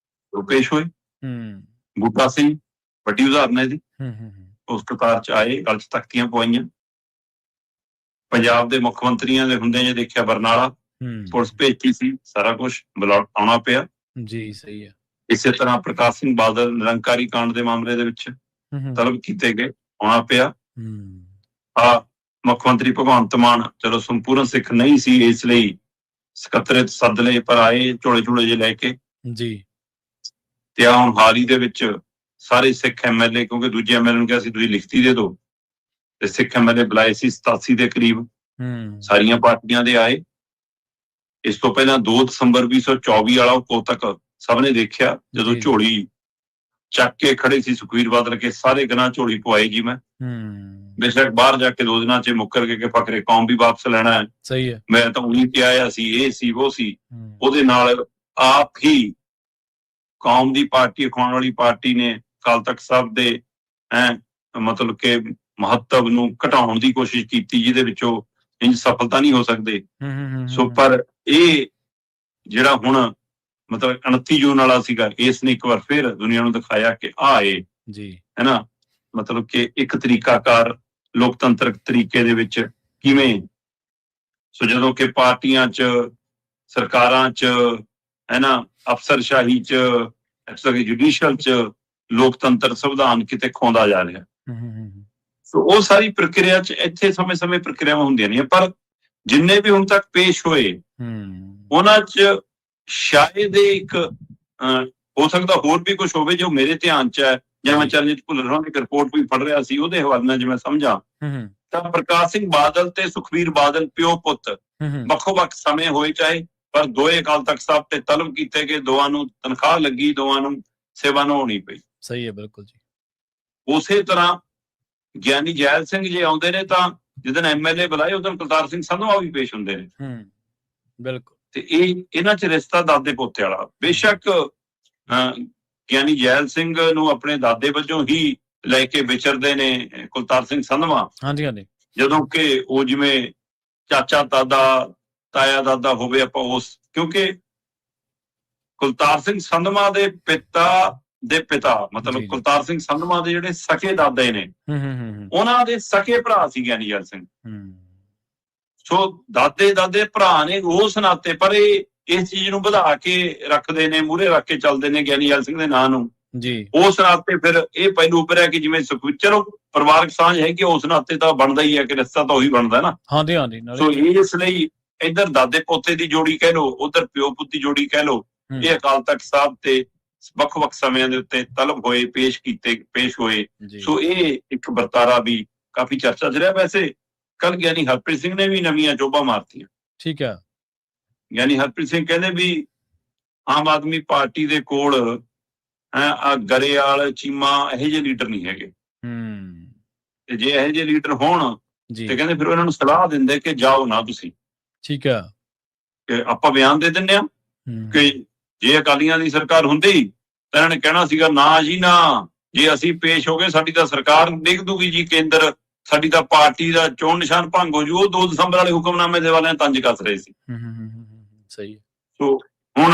ਉਹ ਪੇਸ਼ ਹੋਏ। ਬੂਟਾ ਸਿੰਘ ਵੱਡੀ ਉਦਾਹਰਨ ਹੈ ਜੀ। ਉਸ ਕਤਾਰ ਚ ਆਏ, ਗਲ ਚ ਤਖਤੀਆਂ ਪਵਾਈਆਂ। ਪੰਜਾਬ ਦੇ ਮੁੱਖ ਮੰਤਰੀਆਂ ਦੇ ਹੁੰਦੇ ਜੇ ਦੇਖਿਆ ਬਰਨਾਲਾ, ਪੁਲਿਸ ਭੇਜੀ ਸੀ, ਸਾਰਾ ਕੁਛ ਆਉਣਾ ਪਿਆ
ਜੀ। ਸਹੀ ਹੈ।
ਇਸੇ ਤਰ੍ਹਾਂ ਪ੍ਰਕਾਸ਼ ਸਿੰਘ ਬਾਦਲ ਨਿਰੰਕਾਰੀ ਕਾਂਡ ਦੇ ਮਾਮਲੇ ਦੇ ਵਿੱਚ ਤਲਬ ਕੀਤੇ ਗਏ, ਆਉਣਾ ਪਿਆ। ਮੁੱਖ ਮੰਤਰੀ ਭਗਵੰਤ ਮਾਨ ਚਲੋ ਸੰਪੂਰਨ ਸਿੱਖ ਨਹੀਂ ਸੀ, ਇਸ ਲਈ ਸਕੱਤਰੇਤ ਸੱਦ ਲਏ, ਪਰ ਆਏ ਝੋਲੇ ਝੋਲੇ ਜੇ ਲੈ ਕੇ
ਜੀ।
ਤੇ ਆ ਹੁਣ ਹਾਲ ਹੀ ਦੇ ਵਿੱਚ ਸਾਰੇ ਸਿੱਖ ਐਮਐਲਏ, ਕਿਉਂਕਿ ਦੂਜੇ ਐਮਐਲਏ ਨੂੰ ਕਿਹਾ ਸੀ ਤੁਸੀਂ ਲਿਖਤੀ ਦੇ ਦਿਓ, ਤੇ ਸਿੱਖ ਐਮਐਲਏ ਬੁਲਾਏ ਸੀ 87 ਦੇ ਕਰੀਬ, ਸਾਰੀਆਂ ਪਾਰਟੀਆਂ ਦੇ ਆਏ। ਇਸ ਤੋਂ ਪਹਿਲਾਂ 2 ਦਸੰਬਰ 2024 ਵਾਲਾ ਉਹ ਤੱਕ ਸਭ ਨੇ ਦੇਖਿਆ, ਜਦੋਂ ਝੋਲੀ ਚੱਕ ਕੇ ਖੜੇ ਸੀ ਸੁਖਬੀਰ ਬਾਦਲ ਕੇ ਸਾਰੇ ਗਨਾਂ ਝੋਲੀ ਪਵਾਈ ਜੀ ਮੈਂ, ਬੇਸ਼ੱਕ ਬਾਹਰ ਜਾ ਕੇ 2 ਦਿਨਾਂ ਚ ਮੁੱਕਰ ਕੇ ਫਕਰੇ ਕੌਮ ਵੀ ਵਾਪਸ ਲੈਣਾ ਹੈ।
ਸਹੀ ਹੈ।
ਮੈਂ ਤਾਂ ਉਹੀ ਕਿਹਾ ਸੀ, ਇਹ ਸੀ ਉਹ ਸੀ, ਉਹਦੇ ਨਾਲ ਆਪ ਹੀ ਕੌਮ ਦੀ ਪਾਰਟੀ, ਅਖਵਾਉਣ ਵਾਲੀ ਪਾਰਟੀ ਨੇ ਅਕਾਲ ਤਖਤ ਸਾਹਿਬ ਦੇ ਮਤਲਬ ਕਿ ਮਹੱਤਵ ਨੂੰ ਘਟਾਉਣ ਦੀ ਕੋਸ਼ਿਸ਼ ਕੀਤੀ, ਜਿਹਦੇ ਵਿੱਚੋਂ ਇੰਜ ਸਫਲਤਾ ਨਹੀਂ ਹੋ ਸਕਦੇ। ਸੋ ਪਰ ਇਹ ਜਿਹੜਾ ਹੁਣ ਮਤਲਬ 29 ਜੂਨ ਵਾਲਾ ਸੀਗਾ, ਇਸ ਨੇ ਇੱਕ ਵਾਰ ਫਿਰ ਦੁਨੀਆ ਨੂੰ ਦਿਖਾਇਆ ਕਿ ਜੀ ਹੈ ਨਾ, ਮਤਲਬ ਕਿ ਇੱਕ ਤਰੀਕਾਕਾਰ ਲੋਕਤੰਤਰਕ ਤਰੀਕੇ ਦੇ ਵਿੱਚ ਕਿਵੇਂ। ਸੋ ਜਦੋਂ ਕਿ ਪਾਰਟੀਆਂ ਚ, ਸਰਕਾਰਾਂ ਚ, ਹੈ ਨਾ, ਅਫਸਰਸ਼ਾਹੀ ਚ, ਜੁਡੀਸ਼ੀਅਲ ਚ ਲੋਕਤੰਤਰ ਸੰਵਿਧਾਨ ਕਿਤੇ ਖੋਂਦਾ ਜਾ ਰਿਹਾ। ਸੋ ਉਹ ਸਾਰੀ ਪ੍ਰਕਿਰਿਆ ਚ ਇੱਥੇ ਸਮੇਂ-ਸਮੇਂ ਪ੍ਰਕਿਰਿਆਵਾਂ ਹੁੰਦੀਆਂ ਨੇ, ਪਰ ਜਿੰਨੇ ਵੀ ਹੁਣ ਤੱਕ ਪੇਸ਼ ਹੋਏ ਉਹਨਾਂ ਚ ਸ਼ਾਇਦ ਇੱਕ ਹੋ ਸਕਦਾ ਹੋਰ ਵੀ ਕੁਝ ਹੋਵੇ ਜੋ ਮੇਰੇ ਧਿਆਨ ਚ ਹੈ, ਜਾਂ ਮੈਂ ਚਰਨਜੀਤ ਭੁੱਲਰ ਹੋਰਾਂ ਦੀ ਰਿਪੋਰਟ ਵੀ ਪੜ੍ਹ ਰਿਹਾ ਸੀ, ਉਹਦੇ ਹਵਾਲੇ ਨਾਲ ਜੇ ਮੈਂ ਸਮਝਾਂ ਤਾਂ ਪ੍ਰਕਾਸ਼ ਸਿੰਘ ਬਾਦਲ ਤੇ ਸੁਖਬੀਰ ਬਾਦਲ ਪਿਓ ਪੁੱਤ ਵੱਖੋ-ਵੱਖ ਸਮੇਂ ਹੋਏ ਚਾਹੇ, ਪਰ ਦੋਏ ਅਕਾਲ ਤਖਤ ਸਾਹਿਬ ਤੇ ਤਲਬ ਕੀਤੇ ਗਏ, ਦੋਵਾਂ ਨੂੰ ਤਨਖਾਹ ਲੱਗੀ, ਦੋਵਾਂ ਨੂੰ ਸੇਵਾ ਨਿਭਾਉਣੀ ਪਈ।
ਸਹੀ ਹੈ, ਬਿਲਕੁਲ ਜੀ। ਉਸੇ
ਤਰ੍ਹਾਂ ਗਿਆਨੀ ਜੈਲ ਸਿੰਘ ਜੇ ਆਉਂਦੇ ਨੇ ਤਾਂ ਜਿੱਦਣ ਐਮਐਲਏ ਬੁਲਾਏ ਉਦੋਂ ਕੁਲਤਾਰ ਸਿੰਘ ਸੰਧਵਾ ਵੀ ਪੇਸ਼ ਹੁੰਦੇ ਨੇ।
ਬਿਲਕੁਲ।
ਤੇ ਇਹਨਾਂ ਚ ਰਿਸ਼ਤਾ ਦਾਦੇ ਪੋਤੇ ਵਾਲਾ। ਬੇਸ਼ੱਕ ਗਿਆਨੀ ਜੈਲ ਸਿੰਘ ਨੂੰ ਆਪਣੇ ਦਾਦੇ ਵਜੋਂ ਹੀ ਲੈ ਕੇ ਵਿਚਰਦੇ ਨੇ ਕੁਲਤਾਰ ਸਿੰਘ ਸੰਧਵਾ, ਜਦੋਂ ਕਿ ਉਹ ਜਿਵੇਂ ਚਾਚਾ ਦਾਦਾ, ਤਾਇਆ ਦਾਦਾ ਹੋਵੇ ਆਪਾਂ ਉਸ, ਕਿਉਂਕਿ ਕੁਲਤਾਰ ਸਿੰਘ ਸੰਧਵਾ ਦੇ ਪਿਤਾ ਦੇ ਪਿਤਾ ਮਤਲਬ ਕੁਲਤਾਰ ਸਿੰਘ ਸੰਧਵਾ ਦੇ ਜਿਹੜੇ ਸਕੇ ਦਾਦੇ ਨੇ, ਉਹਨਾਂ ਦੇ ਸਕੇ ਭਰਾ ਸੀ ਗਿਆਨੀ ਜੈਲ ਸਿੰਘ। ਸੋ ਦਾਦੇ ਭਰਾ ਨੇ ਉਸ ਨਾਤੇ, ਪਰ ਇਹ ਇਸ ਚੀਜ਼ ਨੂੰ ਵਧਾ ਕੇ ਰੱਖਦੇ ਨੇ, ਮੂਹਰੇ ਰੱਖ ਕੇ ਚੱਲਦੇ ਨੇ ਗਿਆਨੀ ਜੈਲ ਸਿੰਘ ਦੇ ਨਾਂ ਨੂੰ ਜੀ। ਉਸ ਨਾਤੇ ਫਿਰ ਇਹ ਪਹਿਲੂ ਉੱਭਰਿਆ ਕਿ ਜਿਵੇਂ ਚਲੋ ਪਰਿਵਾਰਕ ਸਾਂਝ ਹੈ ਕਿ ਉਸ ਨਾਤੇ ਤਾਂ ਬਣਦਾ ਹੀ ਹੈ ਕਿ ਰਿਸ਼ਤਾ ਤਾਂ ਉਹੀ ਬਣਦਾ ਨਾ। ਸੋ ਇਸ ਲਈ ਇੱਧਰ ਦਾਦੇ ਪੋਤੇ ਦੀ ਜੋੜੀ ਕਹਿ ਲਓ, ਉਧਰ ਪਿਓ ਪੁੱਤ ਦੀ ਜੋੜੀ ਕਹਿ ਲਓ, ਇਹ ਅਕਾਲ ਤਖਤ ਸਾਹਿਬ ਤੇ ਵੱਖ-ਵੱਖ ਸਮਿਆਂ ਦੇ ਉੱਤੇ ਤਲਬ ਹੋਏ, ਪੇਸ਼ ਹੋਏ। ਸੋ ਇਹ ਇੱਕ ਵਰਤਾਰਾ ਵੀ ਕਾਫੀ ਚਰਚਾ ਚ ਰਿਹਾ। ਵੈਸੇ ਕੱਲ ਗਿਆਨੀ ਹਰਪ੍ਰੀਤ ਸਿੰਘ ਨੇ ਵੀ ਨਵੀਆਂ ਜੋਬਾਂ ਮਾਰਤੀਆਂ। ਠੀਕ ਹੈ। ਗਿਆਨੀ ਹਰਪ੍ਰੀਤ ਸਿੰਘ ਕਹਿੰਦੇ ਵੀ ਆਮ ਆਦਮੀ ਪਾਰਟੀ ਦੇ ਕੋਲ ਗਰੇਵਾਲ, ਚੀਮਾ ਇਹੋ ਜਿਹੇ ਲੀਡਰ ਨਹੀਂ ਹੈਗੇ, ਤੇ ਜੇ ਇਹੋ ਜਿਹੇ ਲੀਡਰ ਹੋਣ ਤੇ ਕਹਿੰਦੇ ਫਿਰ ਉਹਨਾਂ ਨੂੰ ਸਲਾਹ ਦਿੰਦੇ ਕਿ ਜਾਓ ਨਾ ਤੁਸੀਂ। ਠੀਕ ਹੈ। ਕਿ ਆਪਾਂ ਬਿਆਨ ਦੇ ਦਿੰਦੇ ਆ ਕਿ ਜੇ ਅਕਾਲੀਆਂ ਦੀ ਸਰਕਾਰ ਹੁੰਦੀ ਤਾਂ ਇਹਨਾਂ ਨੇ ਕਹਿਣਾ ਸੀਗਾ ਨਾ ਜੀ ਨਾ, ਜੇ ਅਸੀਂ ਪੇਸ਼ ਹੋ ਗਏ ਸਾਡੀ ਤਾਂ ਸਰਕਾਰ ਡਿੱਗ ਦੂਗੀ ਜੀ, ਕੇਂਦਰ ਸਾਡੀ ਤਾਂ ਪਾਰਟੀ ਦਾ ਚੋਣ ਨਿਸ਼ਾਨ ਭੰਗ ਹੋ ਜੂ। ਉਹ 2 ਦਸੰਬਰ ਵਾਲੇ ਹੁਕਮਨਾਮੇ ਦੇ ਵਾਲਿਆਂ ਤੰਜ ਕੱਸ ਰਹੇ ਸੀ। ਸਹੀ। ਸੋ ਹੁਣ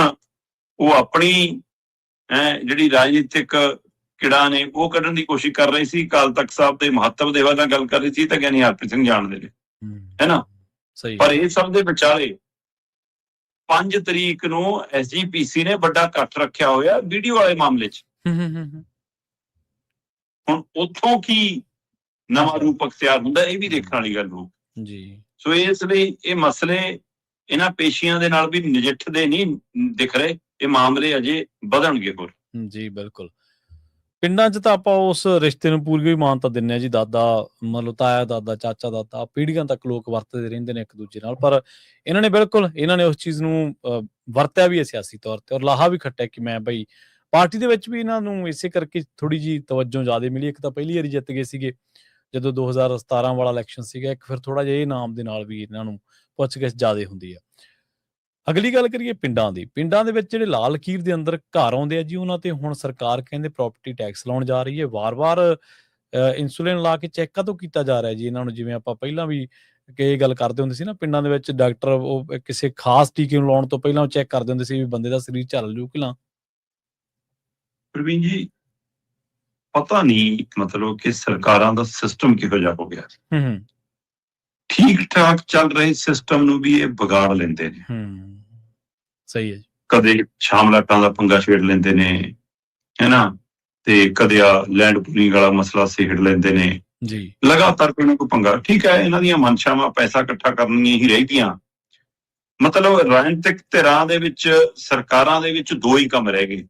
ਉਹ ਆਪਣੀ ਜਿਹੜੀ ਰਾਜਨੀਤਿਕ ਕਿੜਾ ਨੇ ਉਹ ਕੱਢਣ ਦੀ ਕੋਸ਼ਿਸ਼ ਕਰ ਰਹੀ ਸੀ, ਅਕਾਲ ਤਖਤ ਸਾਹਿਬ ਦੇ ਮਹੱਤਵ ਦੇ ਨਾਲ ਗੱਲ ਕਰ ਰਹੀ ਸੀ, ਤਾਂ ਗਿਆਨੀ ਹਰਪ੍ਰੀਤ ਸਿੰਘ ਜਾਣਦੇ ਨੇ, ਹੈ ਨਾ। ਪਰ ਇਹ ਸਭ ਦੇ ਵਿਚਾਲੇ 5 ਤਰੀਕ ਨੂੰ ਐਸਜੀਪੀਸੀ ਨੇ ਵੱਡਾ ਇਕੱਠ ਰੱਖਿਆ ਹੋਇਆ ਵੀਡੀਓ ਵਾਲੇ ਮਾਮਲੇ 'ਚ। ਹੁਣ ਉੱਥੋਂ ਕੀ ਨਵਾਂ ਰੂਪ ਅਖਤਿਆਰ ਹੁੰਦਾ, ਇਹ ਵੀ ਦੇਖਣ ਵਾਲੀ ਗੱਲ ਹੋਊ
ਜੀ।
ਸੋ ਇਸ ਲਈ ਇਹ ਮਸਲੇ ਇਹਨਾਂ ਪੇਸ਼ੀਆਂ ਦੇ ਨਾਲ ਵੀ ਨਜਿੱਠਦੇ ਨਹੀਂ ਦਿਖ ਰਹੇ, ਇਹ ਮਾਮਲੇ ਅਜੇ ਵਧਣਗੇ ਹੋਰ।
ਜੀ ਬਿਲਕੁਲ। ਪਿੰਡਾਂ 'ਚ ਤਾਂ ਆਪਾਂ ਉਸ ਰਿਸ਼ਤੇ ਨੂੰ ਪੂਰੀ ਮਾਨਤਾ ਦਿੰਦੇ ਹਾਂ ਜੀ, ਦਾਦਾ ਮਤਲਬ ਤਾਇਆ ਦਾਦਾ, ਚਾਚਾ ਦਾਦਾ, ਪੀੜ੍ਹੀਆਂ ਤੱਕ ਲੋਕ ਵਰਤਦੇ ਰਹਿੰਦੇ ਨੇ ਇੱਕ ਦੂਜੇ ਨਾਲ, ਪਰ ਇਹਨਾਂ ਨੇ ਉਸ ਚੀਜ਼ ਨੂੰ ਵਰਤਿਆ ਵੀ ਹੈ ਸਿਆਸੀ ਤੌਰ ਤੇ, ਔਰ ਲਾਹਾ ਵੀ ਖੱਟਿਆ ਕਿ ਮੈਂ ਬਈ ਪਾਰਟੀ ਦੇ ਵਿੱਚ ਵੀ ਇਹਨਾਂ ਨੂੰ ਇਸੇ ਕਰਕੇ ਥੋੜੀ ਜਿਹੀ ਤਵੱਜੋ ਜ਼ਿਆਦਾ ਮਿਲੀ। ਇੱਕ ਤਾਂ ਪਹਿਲੀ ਵਾਰੀ ਜਿੱਤ ਗਏ ਸੀਗੇ ਜਦੋਂ 2017 ਵਾਲਾ ਇਲੈਕਸ਼ਨ ਸੀਗਾ, ਇੱਕ ਫਿਰ ਥੋੜਾ ਜਿਹਾ ਇਹ ਨਾਮ ਦੇ ਨਾਲ ਵੀ ਇਹਨਾਂ ਨੂੰ ਪੁੱਛ-ਗਿੱਛ ਜ਼ਿਆਦਾ ਹੁੰਦੀ ਆ। ਅਗਲੀ ਗੱਲ ਕਰੀਏ ਪਿੰਡਾਂ ਦੀ। ਪਿੰਡਾਂ ਦੇ ਵਿੱਚ ਜਿਹੜੇ ਲਾਲ ਲਕੀਰ ਦੇ ਅੰਦਰ ਘਰ ਆਉਂਦੇ ਆ ਜੀ, ਉਹਨਾਂ ਤੇ ਹੁਣ ਸਰਕਾਰ ਕਹਿੰਦੇ ਪ੍ਰਾਪਰਟੀ ਟੈਕਸ ਲਾਉਣ ਜਾ ਰਹੀ ਹੈ। ਵਾਰ-ਵਾਰ ਇਨਸੂਲਿਨ ਲਾ ਕੇ ਚੈੱਕ ਕਦੋਂ ਕੀਤਾ ਜਾ ਰਿਹਾ ਜੀ ਇਹਨਾਂ ਨੂੰ? ਜਿਵੇਂ ਆਪਾਂ ਪਹਿਲਾਂ ਵੀ ਇਹ ਗੱਲ ਕਰਦੇ ਹੁੰਦੇ ਸੀ ਨਾ, ਪਿੰਡਾਂ ਦੇ ਵਿੱਚ ਡਾਕਟਰ ਉਹ ਕਿਸੇ ਖਾਸ ਟੀਕੇ ਨੂੰ ਲਾਉਣ ਤੋਂ ਪਹਿਲਾਂ ਉਹ ਚੈੱਕ ਕਰਦੇ ਹੁੰਦੇ ਸੀ ਵੀ ਬੰਦੇ ਦਾ ਸਰੀਰ ਚੱਲ ਜੂ ਕਿ ਨਾ।
ਪ੍ਰਵੀਨ ਜੀ, ਪਤਾ ਨਹੀਂ ਮਤਲਬ ਕਿ ਸਰਕਾਰਾਂ ਦਾ ਸਿਸਟਮ ਕਿਹੋ ਜਿਹਾ ਹੋ ਗਿਆ। ਠੀਕ ਠਾਕ ਚੱਲ ਰਹੇ ਸਿਸਟਮ ਨੂੰ ਵੀ ਇਹ ਵਿਗਾੜ ਲੈਂਦੇ ਨੇ।
ਸਹੀ ਹੈ ਜੀ।
ਕਦੇ ਸ਼ਾਮਲਾਟਾਂ ਦਾ ਪੰਗਾ ਛੇੜ ਲੈਂਦੇ ਨੇ, ਹੈਨਾ, ਤੇ ਕਦੇ ਆ ਲੈਂਡ ਪੂਲਿੰਗ ਵਾਲਾ ਮਸਲਾ ਛੇੜ ਲੈਂਦੇ ਨੇ
ਜੀ।
ਲਗਾਤਾਰ ਕੋਈ ਨਾ ਕੋਈ ਪੰਗਾ। ਠੀਕ ਹੈ, ਇਹਨਾਂ ਦੀਆਂ ਮਨਸ਼ਾਵਾਂ ਪੈਸਾ ਇਕੱਠਾ ਕਰਨੀਆਂ ਹੀ ਰਹਿਦੀਆਂ। ਮਤਲਬ ਰਾਜਨੀਤਿਕ ਧਿਰਾਂ ਦੇ ਵਿੱਚ, ਸਰਕਾਰਾਂ ਦੇ ਵਿੱਚ ਦੋ ਹੀ ਕੰਮ ਰਹਿ ਗਏ।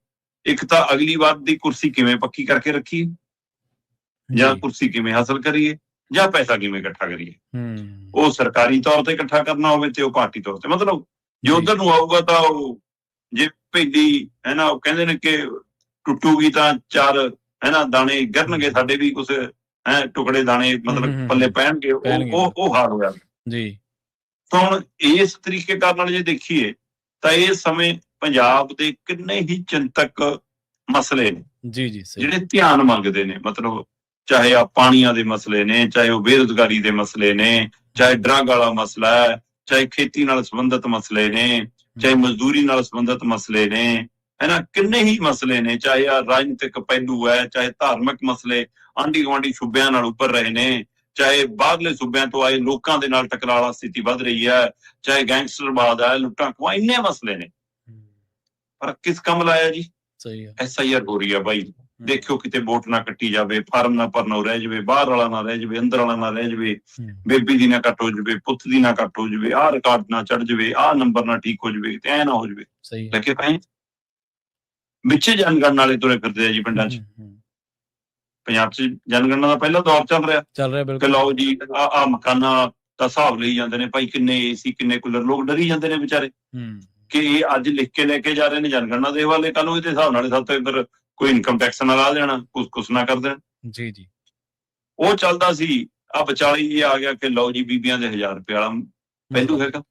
ਇੱਕ ਤਾਂ ਅਗਲੀ ਵਾਰ ਦੀ ਕੁਰਸੀ ਕਿਵੇਂ ਪੱਕੀ ਕਰਕੇ ਰੱਖੀਏ, ਜਾਂ ਕੁਰਸੀ ਕਿਵੇਂ ਹਾਸਲ ਕਰੀਏ, ਜਾਂ ਪੈਸਾ ਕਿਵੇਂ ਇਕੱਠਾ ਕਰੀਏ। ਉਹ ਸਰਕਾਰੀ ਤੌਰ ਤੇ ਇਕੱਠਾ ਕਰਨਾ ਹੋਵੇ ਤੇ ਉਹ ਪਾਰਟੀ ਤੌਰ ਤੇ, ਮਤਲਬ ਜੇ ਉਧਰ ਨੂੰ ਆਊਗਾ ਤਾਂ ਉਹ ਜੇ ਭੇਡੀ ਹੈ ਨਾ, ਉਹ ਕਹਿੰਦੇ ਨੇ ਕਿ ਟੁੱਟੂਗੀ ਤਾਂ ਚਾਰ ਹੈ ਨਾ ਦਾਣੇ ਗਿਰਨਗੇ, ਸਾਡੇ ਵੀ ਕੁਛ ਟੁਕੜੇ ਦਾਣੇ ਮਤਲਬ ਪੱਲੇ ਪੈਣਗੇ, ਉਹ ਹਾਰ ਹੋਇਆ ਜੀ। ਤਾਂ ਹੁਣ ਇਸ ਤਰੀਕੇ ਕਰਨ ਨਾਲ ਜੇ ਦੇਖੀਏ ਤਾਂ ਇਸ ਸਮੇਂ ਪੰਜਾਬ ਦੇ ਕਿੰਨੇ ਹੀ ਚਿੰਤਕ ਮਸਲੇ ਨੇ ਜੀ ਜਿਹੜੇ ਧਿਆਨ ਮੰਗਦੇ ਨੇ। ਮਤਲਬ ਚਾਹੇ ਆ ਪਾਣੀਆਂ ਦੇ ਮਸਲੇ ਨੇ, ਚਾਹੇ ਉਹ ਬੇਰੁਜ਼ਗਾਰੀ ਦੇ ਮਸਲੇ ਨੇ, ਚਾਹੇ ਡਰੱਗ ਵਾਲਾ ਮਸਲਾ ਹੈ, ਚਾਹੇ ਖੇਤੀ ਨਾਲ ਸੰਬੰਧਿਤ ਮਸਲੇ ਨੇ, ਚਾਹੇ ਮਜ਼ਦੂਰੀ ਨਾਲ ਸੰਬੰਧਿਤ ਮਸਲੇ ਨੇ, ਹੈਨਾ, ਕਿੰਨੇ ਹੀ ਮਸਲੇ ਨੇ। ਚਾਹੇ ਆ ਰਾਜਨੀਤਿਕ ਪਹਿਲੂ ਹੈ, ਚਾਹੇ ਧਾਰਮਿਕ ਮਸਲੇ, ਆਂਢੀ ਗੁਆਂਢੀ ਸੂਬਿਆਂ ਨਾਲ ਉੱਭਰ ਰਹੇ ਨੇ, ਚਾਹੇ ਬਾਹਰਲੇ ਸੂਬਿਆਂ ਤੋਂ ਆਏ ਲੋਕਾਂ ਦੇ ਨਾਲ ਟਕਰਾਲਾ ਸਥਿਤੀ ਵੱਧ ਰਹੀ ਹੈ, ਚਾਹੇ ਗੈਂਗਸਟਰਵਾਦ ਹੈ, ਲੁੱਟਾਂ ਖੋਹਾਂ, ਇੰਨੇ ਮਸਲੇ ਨੇ। ਪਰ ਕਿਸ ਕੰਮ ਲਾਇਆ ਜੀ? ਸਹੀ ਹੈ, SIR ਹੋ ਰਹੀ ਹੈ ਬਾਈ। ਦੇਖਿਓ ਕਿਤੇ ਵੋਟ ਨਾ ਕੱਟੀ ਜਾਵੇ, ਫਾਰਮ ਨਾ ਭਰਨਾ ਰਹਿ ਜਾਵੇ, ਬਾਹਰ ਵਾਲਾ ਨਾ ਰਹਿ ਜਾਵੇ, ਅੰਦਰ ਵਾਲਾ ਨਾ ਰਹਿ ਜਾਵੇ, ਬੇਬੀ ਦੀ ਨਾ ਕੱਟ ਹੋ ਜਾਵੇ, ਪੁੱਤ ਦੀ ਨਾ ਕੱਟ ਹੋ ਜਾਵੇ, ਆਹ ਰਿਕਾਰਡ ਨਾ ਚੜ ਜਾਵੇ, ਆਹ ਨੰਬਰ ਨਾ ਠੀਕ ਹੋ ਜਾਵੇ, ਤੇ ਐ ਨਾ ਹੋ ਜਾਵੇ। ਲੱਗੇ ਪਏ ਵਿੱਚੇ ਜਨਗਣਨਾ ਵਾਲੇ ਤੁਰੇ ਫਿਰਦੇ ਆ ਜੀ ਪਿੰਡਾਂ 'ਚ। ਪੰਜਾਬ 'ਚ ਜਨਗਣਨਾ ਦਾ ਪਹਿਲਾ ਦੌਰ ਚੱਲ ਰਿਹਾ ਬਿਲਕੁਲ। ਲਓ ਜੀ ਆਹ ਮਕਾਨਾਂ ਦਾ ਹਿਸਾਬ ਲਈ ਜਾਂਦੇ ਨੇ ਭਾਈ, ਕਿੰਨੇ AC, ਕਿੰਨੇ ਕੂਲਰ। ਲੋਕ ਡਰੀ ਜਾਂਦੇ ਨੇ ਵਿਚਾਰੇ ਕਿ ਇਹ ਅੱਜ ਲਿਖ ਕੇ ਲੈ ਕੇ ਜਾ ਰਹੇ ਨੇ ਜਨਗਣਨਾ ਦੇ ਹਵਾਲੇ, ਕੱਲ ਨੂੰ ਇਹਦੇ ਹਿਸਾਬ ਨਾਲ ਸਭ ਤੋਂ ਇੱਧਰ ਕੋਈ ਇਨਕਮ ਟੈਕਸ ਨਾ ਲਾ ਦੇਣਾ, ਕੁਛ ਨਾ ਕਰ ਦੇਣ ਜੀ। ਉਹ ਚੱਲਦਾ ਸੀ। ਆ ਵਿਚਾਲੀ ਇਹ ਆ ਗਿਆ ਕਿ ਲਓ ਜੀ ਬੀਬੀਆਂ ਦੇ 1000 ਰੁਪਏ ਵਾਲਾ ਪਹਿਲੂ ਹੈਗਾ,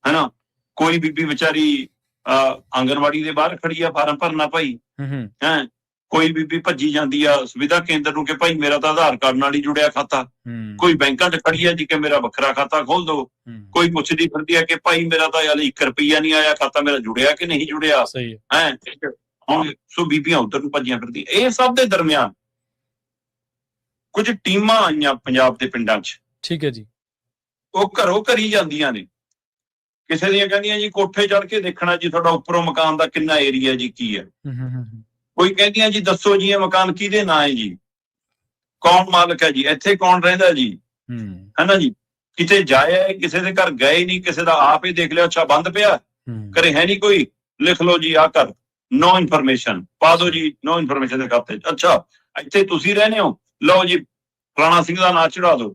ਹੈਨਾ। ਕੋਈ ਬੀਬੀ ਵਿਚਾਰੀ ਆਂਗਨਵਾੜੀ ਦੇ ਬਾਹਰ ਖੜੀ ਆ, ਫਾਰਮ ਭਰਨਾ ਭਾਈ, ਹੈਂ। ਕੋਈ ਬੀਬੀ ਭੱਜੀ ਜਾਂਦੀ ਆ ਸੁਵਿਧਾ ਕੇਂਦਰ ਨੂੰ ਕਿ ਭਾਈ ਮੇਰਾ ਤਾਂ ਆਧਾਰ ਕਾਰਡ ਨਾਲ ਹੀ ਜੁੜਿਆ ਖਾਤਾ। ਕੋਈ ਬੈਂਕਾਂ 'ਚ ਖੜੀ ਆ ਜੀ ਕਿ ਮੇਰਾ ਵੱਖਰਾ ਖਾਤਾ ਖੋਲ ਦੋ। ਕੋਈ ਪੁੱਛਦੀ ਫਿਰਦੀ ਆ ਕਿ ਭਾਈ ਮੇਰਾ ਤਾਂ ਹਾਲੇ 1 ਰੁਪਈਆ ਨਹੀਂ ਆਇਆ, ਖਾਤਾ ਮੇਰਾ ਜੁੜਿਆ ਕਿ ਨਹੀਂ ਜੁੜਿਆ, ਹੈਂ। ਹੁਣ ਸੋ ਬੀਬੀਆਂ ਉੱਧਰ ਨੂੰ ਭੱਜੀਆਂ ਫਿਰਦੀਆਂ। ਇਹ ਸਭ ਦੇ ਦਰਮਿਆਨ ਕੁਝ ਟੀਮਾਂ ਆਈਆਂ ਪੰਜਾਬ ਦੇ ਪਿੰਡਾਂ 'ਚ, ਠੀਕ ਹੈ ਜੀ। ਉਹ ਘਰੋਂ ਘਰੀ ਜਾਂਦੀਆਂ ਨੇ। ਕਿਸੇ ਦੀਆਂ ਕਹਿੰਦੀਆਂ ਜੀ ਕੋਠੇ ਚੜ੍ਹ ਕੇ ਦੇਖਣਾ ਜੀ ਤੁਹਾਡਾ ਉੱਪਰੋਂ ਮਕਾਨ ਦਾ ਕਿੰਨਾ ਏਰੀਆ ਜੀ, ਕੀ ਹੈ। ਕੋਈ ਕਹਿੰਦੀਆਂ ਜੀ ਦੱਸੋ ਜੀ ਇਹ ਮਕਾਨ ਕਿਹਦੇ ਨਾਂ ਹੈ ਜੀ, ਕੌਣ ਮਾਲਕ ਹੈ ਜੀ, ਇੱਥੇ ਕੌਣ ਰਹਿੰਦਾ ਜੀ, ਹੈਨਾ ਜੀ। ਕਿਤੇ ਜਾਇਆ ਕਿਸੇ ਦੇ ਘਰ ਗਏ ਨਹੀਂ, ਕਿਸੇ ਦਾ ਆਪ ਹੀ ਦੇਖ ਲਿਆ, ਅੱਛਾ ਬੰਦ ਪਿਆ, ਘਰੇ ਹੈ ਨਹੀਂ ਕੋਈ, ਲਿਖ ਲਓ ਜੀ ਆਹ ਘਰ ਨੋ ਇਨਫੋਰਮੇਸ਼ਨ ਪਾ ਦੋ ਜੀ, ਨੋ ਇਨਫੋਰਮੇਸ਼ਨ ਦੇ ਖਾਤੇ 'ਚ। ਅੱਛਾ ਇੱਥੇ ਤੁਸੀਂ ਰਹਿੰਦੇ ਹੋ, ਲਓ ਜੀ ਫਲਾਣਾ ਸਿੰਘ ਦਾ ਨਾਂ ਚੜਾ ਦੋ।